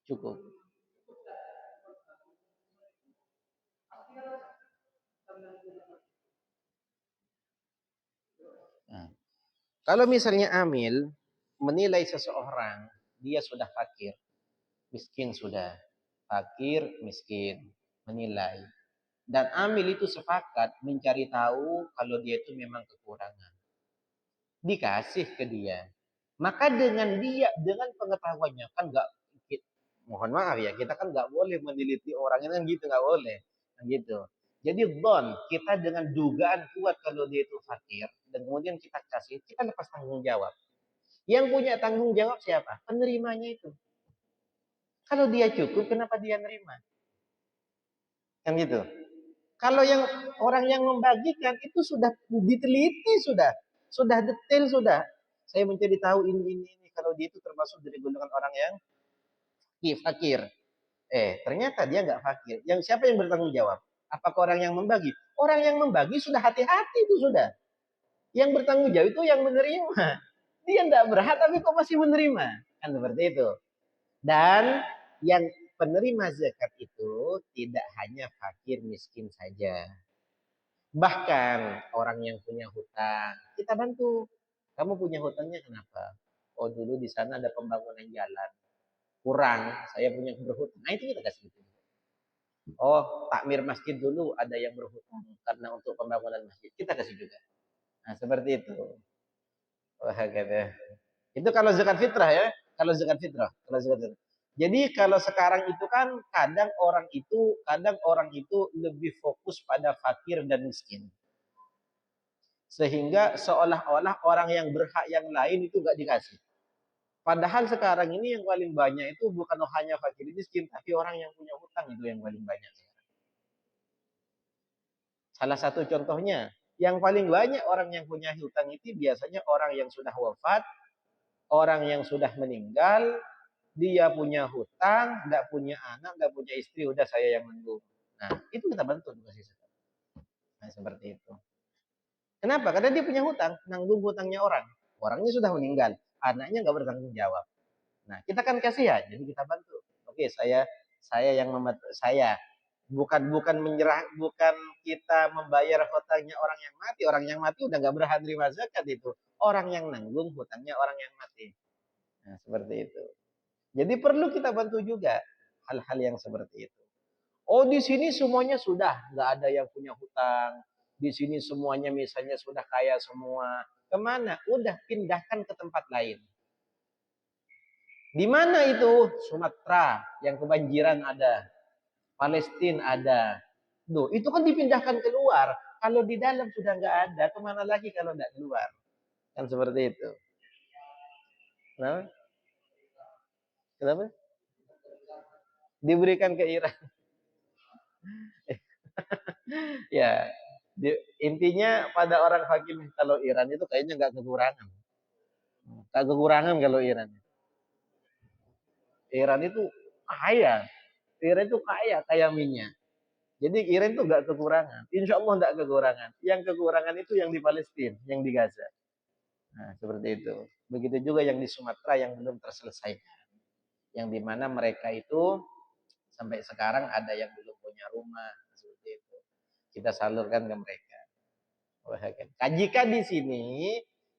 Cukup. Nah, kalau misalnya Amil menilai seseorang dia sudah fakir, miskin sudah, fakir, miskin, menilai. Dan Amil itu sepakat mencari tahu kalau dia itu memang kekurangan. Dikasih ke dia. Maka dengan pengetahuannya kan nggak, mohon maaf ya, kita kan nggak boleh meneliti orang kan gitu, nggak boleh, kan gitu. Jadi kita dengan dugaan kuat kalau dia itu fakir dan kemudian kita kasih, kita lepas tanggung jawab. Yang punya tanggung jawab siapa? Penerimanya itu. Kalau dia cukup, kenapa dia nerima? Kan gitu. Kalau yang orang yang membagikan itu sudah diteliti, sudah detail, sudah. Saya mencari tahu ini. Kalau dia itu termasuk dari golongan orang yang fakir. Ternyata dia nggak fakir. Yang siapa yang bertanggung jawab? Apakah orang yang membagi? Orang yang membagi sudah hati-hati itu sudah. Yang bertanggung jawab itu yang menerima. Dia nggak berhak tapi kok masih menerima. Kan seperti itu. Dan yang penerima zakat itu tidak hanya fakir miskin saja. Bahkan orang yang punya hutang, kita bantu. Kamu punya hutangnya kenapa? Oh dulu di sana ada pembangunan jalan. Kurang, saya punya berhutang. Nah itu kita kasih gitu. Oh takmir masjid dulu ada yang berhutang karena untuk pembangunan masjid. Kita kasih juga. Nah seperti itu. Wah, gitu. Itu kalau zakat fitrah ya. Kalau zakat fitrah. Jadi kalau sekarang itu kan kadang orang itu lebih fokus pada fakir dan miskin. Sehingga seolah-olah orang yang berhak yang lain itu nggak dikasih. Padahal sekarang ini yang paling banyak itu bukan hanya fakir miskin, tapi orang yang punya hutang itu yang paling banyak. Salah satu contohnya, yang paling banyak orang yang punya hutang itu biasanya orang yang sudah wafat, orang yang sudah meninggal, dia punya hutang, nggak punya anak, nggak punya istri, udah saya yang nanggung. Nah, itu kita bantu kasih zakat. Nah, seperti itu. Kenapa? Karena dia punya hutang, nanggung hutangnya orang. Orangnya sudah meninggal, anaknya nggak bertanggung jawab. Nah, kita kan kasih ya, jadi kita bantu. Oke, saya yang saya bukan menyerah, bukan kita membayar hutangnya orang yang mati udah nggak berhak terima zakat itu. Orang yang nanggung hutangnya orang yang mati. Nah, seperti itu. Jadi perlu kita bantu juga hal-hal yang seperti itu. Oh di sini semuanya sudah nggak ada yang punya hutang. Di sini semuanya misalnya sudah kaya semua. Kemana? Udah pindahkan ke tempat lain. Di mana itu? Sumatera yang kebanjiran ada. Palestina ada. Duh, itu kan dipindahkan keluar. Kalau di dalam sudah nggak ada, kemana lagi kalau nggak keluar? Kan seperti itu. Kenapa? Kenapa? Diberikan ke Iran. Ya, intinya pada orang fakir kalau Iran itu kayaknya nggak kekurangan. Nggak kekurangan kalau Iran. Iran itu kaya. Iran itu kaya minyak. Jadi Iran itu nggak kekurangan. Insya Allah nggak kekurangan. Yang kekurangan itu yang di Palestina, yang di Gaza. Nah, seperti itu. Begitu juga yang di Sumatera yang belum terselesaikan. Yang dimana mereka itu sampai sekarang ada yang belum punya rumah. Seperti itu. Kita salurkan ke mereka. Jika di sini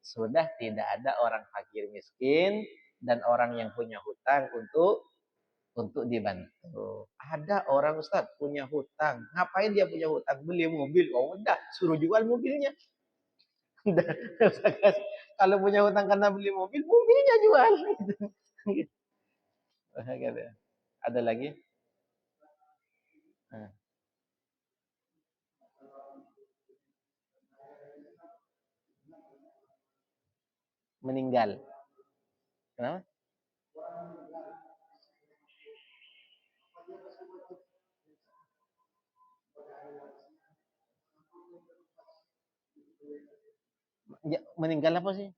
sudah tidak ada orang fakir miskin dan orang yang punya hutang untuk dibantu. Ada orang Ustaz punya hutang. Ngapain dia punya hutang? Beli mobil. Oh udah, suruh jual mobilnya. Kalau punya hutang karena beli mobil, mobilnya jual. Ada lagi? Meninggal. Kenapa? Meninggal apa sih?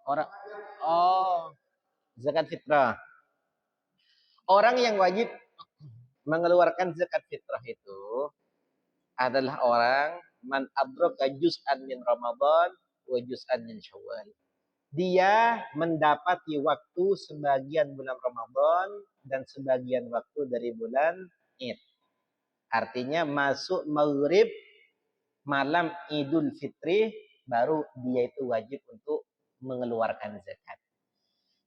Orang. Oh, zakat fitrah. Orang yang wajib mengeluarkan zakat fitrah itu adalah orang man adraka juz'an min Ramadan wa juz'an min Syawal. Dia mendapati waktu sebagian bulan Ramadan dan sebagian waktu dari bulan Id. Artinya masuk maghrib malam Idul Fitri baru dia itu wajib untuk mengeluarkan zakat.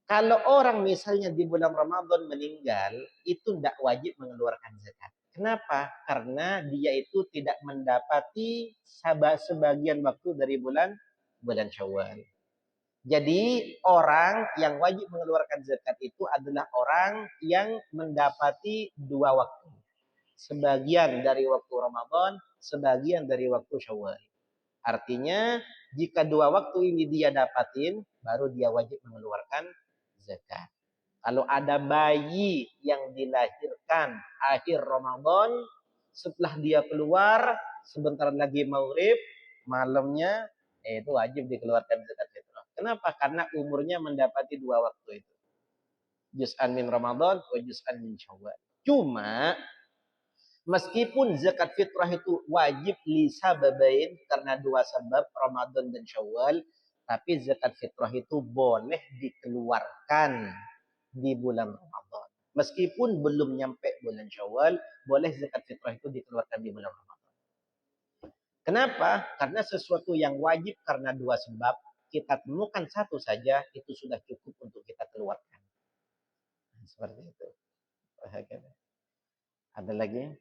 Kalau orang misalnya di bulan Ramadan meninggal, itu tidak wajib mengeluarkan zakat. Kenapa? Karena dia itu tidak mendapati sebagian waktu dari bulan Syawal. Jadi orang yang wajib mengeluarkan zakat itu adalah orang yang mendapati dua waktu. Sebagian dari waktu Ramadan, sebagian dari waktu Syawal. Artinya jika dua waktu ini dia dapatin, baru dia wajib mengeluarkan zakat. Kalau ada bayi yang dilahirkan akhir Ramadan, setelah dia keluar, sebentar lagi maghrib, malamnya, itu wajib dikeluarkan zakat fitrah. Kenapa? Karena umurnya mendapati dua waktu itu. Juz'an min Ramadan, wa juz'an min Syawal. Cuma, meskipun zakat fitrah itu wajib li sababain, karena dua sebab, Ramadan dan Syawal, tapi zakat fitrah itu boleh dikeluarkan di bulan Ramadan. Meskipun belum nyampe bulan Syawal, boleh zakat fitrah itu dikeluarkan di bulan Ramadan. Kenapa? Karena sesuatu yang wajib karena dua sebab, kita temukan satu saja, itu sudah cukup untuk kita keluarkan. Seperti itu. Ada lagi?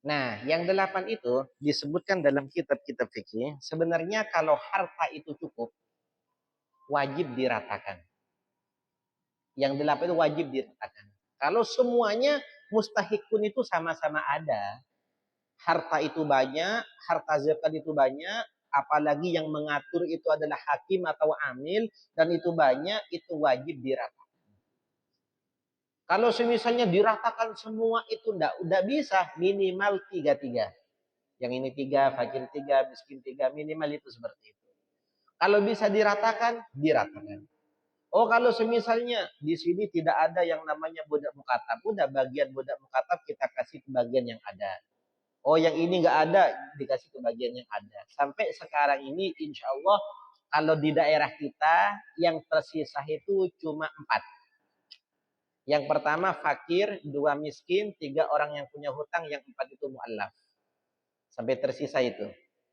Nah, yang 8 itu disebutkan dalam kitab-kitab fikih. Sebenarnya kalau harta itu cukup, wajib diratakan. Yang 8 itu wajib diratakan. Kalau semuanya mustahikun itu sama-sama ada, harta itu banyak, harta zakat itu banyak, apalagi yang mengatur itu adalah hakim atau amil, dan itu banyak, itu wajib diratakan. Kalau misalnya diratakan semua itu udah bisa, minimal 3-3. Yang ini 3, fakir 3, miskin 3, minimal itu seperti itu. Kalau bisa diratakan, diratakan. Oh, kalau semisalnya di sini tidak ada yang namanya budak mukatab, udah bagian budak mukatab kita kasih ke bagian yang ada. Oh, yang ini nggak ada, dikasih ke bagian yang ada. Sampai sekarang ini, insya Allah, kalau di daerah kita yang tersisa itu cuma 4. Yang pertama fakir, 2 miskin, 3 orang yang punya hutang, yang 4 itu mu'allaf. Sampai tersisa itu.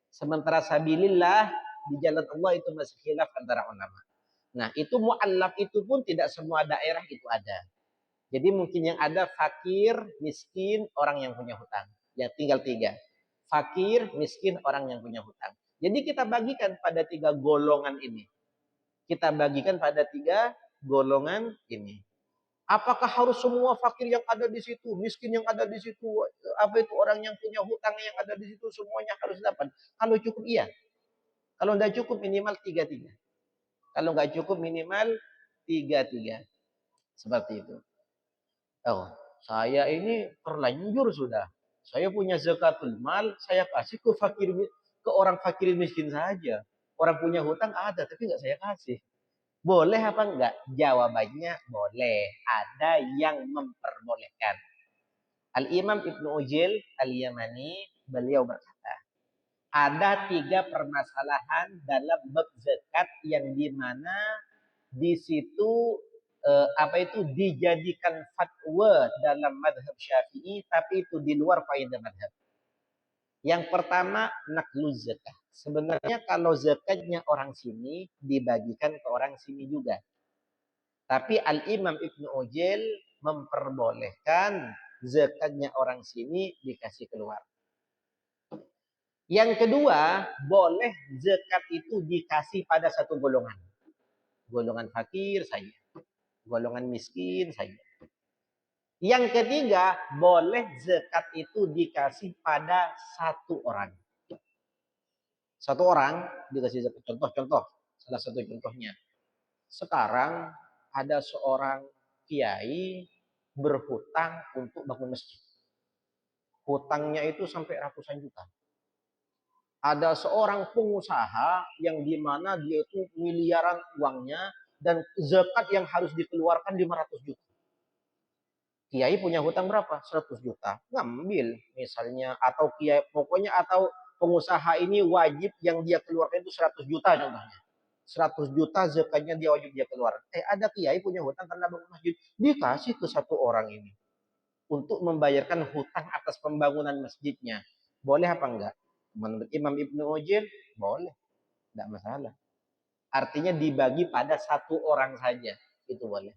Sementara sabilillah, di jalan Allah itu masih khilaf antara ulama. Nah, itu mu'allaf itu pun tidak semua daerah itu ada. Jadi mungkin yang ada fakir, miskin, orang yang punya hutang. Ya tinggal 3. Fakir, miskin, orang yang punya hutang. Jadi kita bagikan pada 3 golongan ini. Kita bagikan pada 3 golongan ini. Apakah harus semua fakir yang ada di situ, miskin yang ada di situ, apa itu orang yang punya hutang yang ada di situ semuanya harus dapat? Kalau cukup iya. Kalau tidak cukup minimal 3-3. Kalau nggak cukup minimal 3-3. Seperti itu. Oh, saya ini terlanjur sudah. Saya punya zakatul mal, saya kasih ke fakir, ke orang fakir miskin saja. Orang punya hutang ada, tapi nggak saya kasih. Boleh apa enggak? Jawabannya boleh. Ada yang memperbolehkan. Al-Imam Ibnu Ujil Al-Yamani, beliau berkata, ada 3 permasalahan dalam bab zakat yang dimana di situ apa itu dijadikan fatwa dalam madhab Syafi'i, tapi itu di luar faedah madhab. Yang pertama, nakluz zakat. Sebenarnya kalau zakatnya orang sini dibagikan ke orang sini juga. Tapi Al-Imam Ibnu Ujil memperbolehkan zakatnya orang sini dikasih keluar. Yang kedua, boleh zakat itu dikasih pada satu golongan. Golongan fakir saja. Golongan miskin saja. Yang ketiga, boleh zakat itu dikasih pada satu orang. Satu orang dikasih zakat. Contoh, salah satu contohnya. Sekarang ada seorang kiai berhutang untuk bangun masjid. Hutangnya itu sampai ratusan juta. Ada seorang pengusaha yang dimana dia itu miliaran uangnya dan zakat yang harus dikeluarkan 500 juta. Kiai punya hutang berapa? 100 juta. Ngambil misalnya, atau kiai pokoknya, atau pengusaha ini wajib yang dia keluarkan itu 100 juta contohnya. 100 juta zakatnya dia wajib dia keluar. Ada kiai punya hutang karena bangun masjid, dikasih ke satu orang ini untuk membayarkan hutang atas pembangunan masjidnya. Boleh apa enggak? Menurut Imam Ibnu Ujair, boleh. Enggak masalah. Artinya dibagi pada satu orang saja. Itu boleh.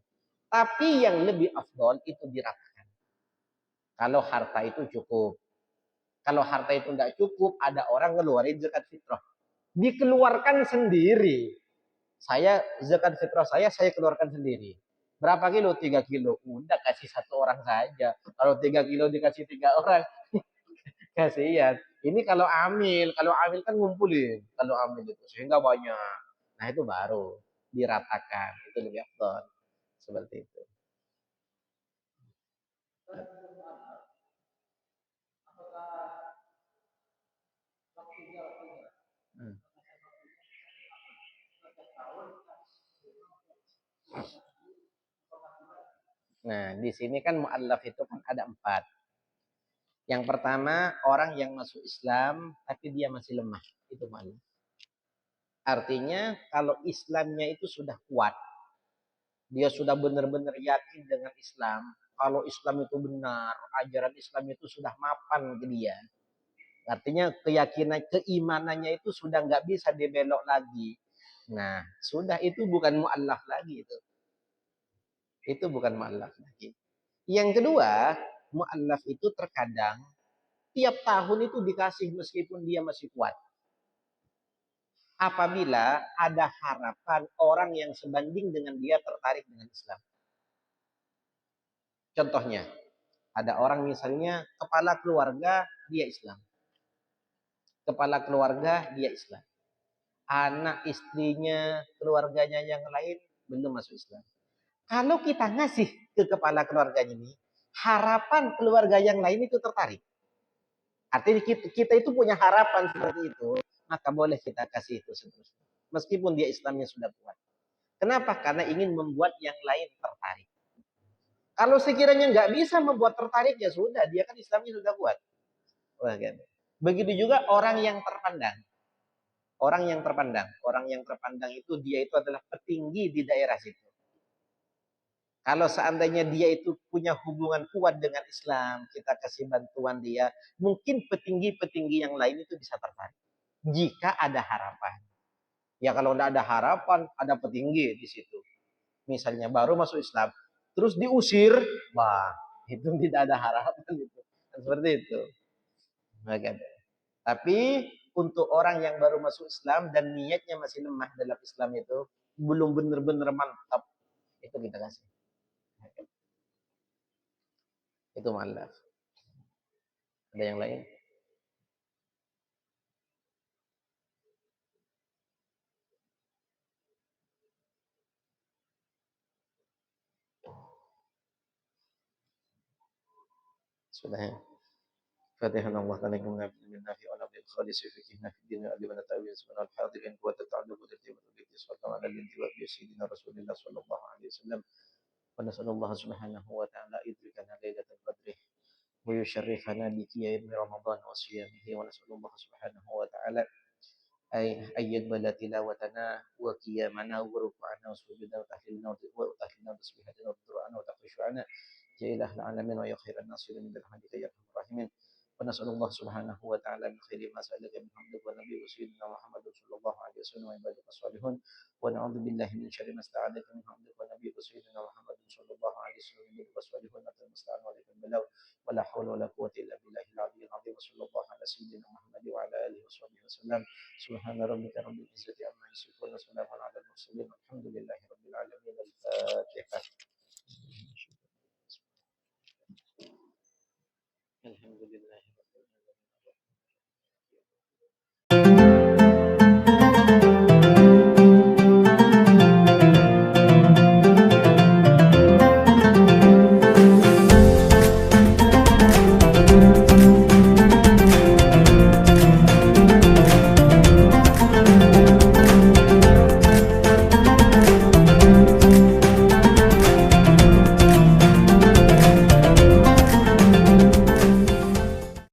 Tapi yang lebih afdol itu diratakan. Kalau harta itu cukup. Kalau harta itu enggak cukup, ada orang ngeluarin zakat fitrah. Dikeluarkan sendiri. Saya zakat fitrah saya keluarkan sendiri. Berapa kilo? 3 kilo. Udah kasih satu orang saja. Kalau 3 kilo dikasih 3 orang, kasihan. Ini kalau amil kan ngumpulin. Kalau amil itu sehingga banyak. Nah itu baru diratakan. Itu lebih afdal. Seperti itu. Hmm. Nah di sini kan mu'allaf itu kan ada 4. Yang pertama orang yang masuk Islam tapi dia masih lemah. Itu mu'allaf. Artinya kalau Islamnya itu sudah kuat, dia sudah benar-benar yakin dengan Islam. Kalau Islam itu benar, ajaran Islam itu sudah mapan ke dia. Artinya keyakinan, keimanannya itu sudah nggak bisa dibelok lagi. Nah, sudah itu bukan mu'allaf lagi itu. Itu bukan mu'allaf lagi. Yang kedua, mu'allaf itu terkadang tiap tahun itu dikasih meskipun dia masih kuat. Apabila ada harapan orang yang sebanding dengan dia tertarik dengan Islam. Contohnya, ada orang misalnya kepala keluarga dia Islam. Kepala keluarga dia Islam. Anak istrinya, keluarganya yang lain belum masuk Islam. Kalau kita ngasih ke kepala keluarganya ini, harapan keluarga yang lain itu tertarik. Artinya kita itu punya harapan seperti itu, maka boleh kita kasih itu seterusnya. Meskipun dia Islamnya sudah kuat. Kenapa? Karena ingin membuat yang lain tertarik. Kalau sekiranya nggak bisa membuat tertarik, ya sudah, dia kan Islamnya sudah kuat. Begitu juga orang yang terpandang. Orang yang terpandang itu dia itu adalah petinggi di daerah situ. Kalau seandainya dia itu punya hubungan kuat dengan Islam, kita kasih bantuan dia, mungkin petinggi-petinggi yang lain itu bisa tertarik. Jika ada harapan. Ya kalau tidak ada harapan, ada petinggi di situ. Misalnya baru masuk Islam, terus diusir, wah itu tidak ada harapan itu. Seperti itu. Tapi untuk orang yang baru masuk Islam dan niatnya masih lemah dalam Islam itu, belum benar-benar mantap, itu kita kasih. Itu mu'allaf. Ada yang lain? Sudah ya. Fatihah Allah alaikum nabiyina fi ala bil khalis fi fikihna fi din wa liman ta'awiyah subhanal hadirin wa ta'alluq wa tartib wa tartib sallallahu alaihi wa sayyidina rasulillah sallallahu alaihi wasallam wa nasallallahu subhanahu wa ta'ala idrikana lailatul qadri wa yusharrifana bi qiyam ramadan wa siyamihi wa nasallallahu subhanahu wa ta'ala أيد بلا تلاوتنا وقيامنا وركوعنا وسجودنا وتحليلنا وتحليلنا وتسبيحاتنا وذكرنا وتخشعنا يا إله العالمين ويا خير الناصرين برحمتك يا أرحم الراحمين ونسأل الله سبحانه وتعالى من خير ما سألك من حمدك ونبي وسيدنا محمد صلى الله عليه وسلم وعبادك الصالحون ونعوذ بالله من شر ما استعاذك من حمدك ونبي وسيدنا محمد صلى الله عليه وسلم وعبادك الصالحون أنت المستعان وعليك البلاغ ولا حول ولا قوة إلا بالله العلي العظيم وصلى الله على سيدنا محمد وعلى آله وصحبه وسلم سبحان ربك رب العزة عما يصفون وسلام على المرسلين والحمد لله رب العالمين. الفاتحة. الحمد لله رب العالمين.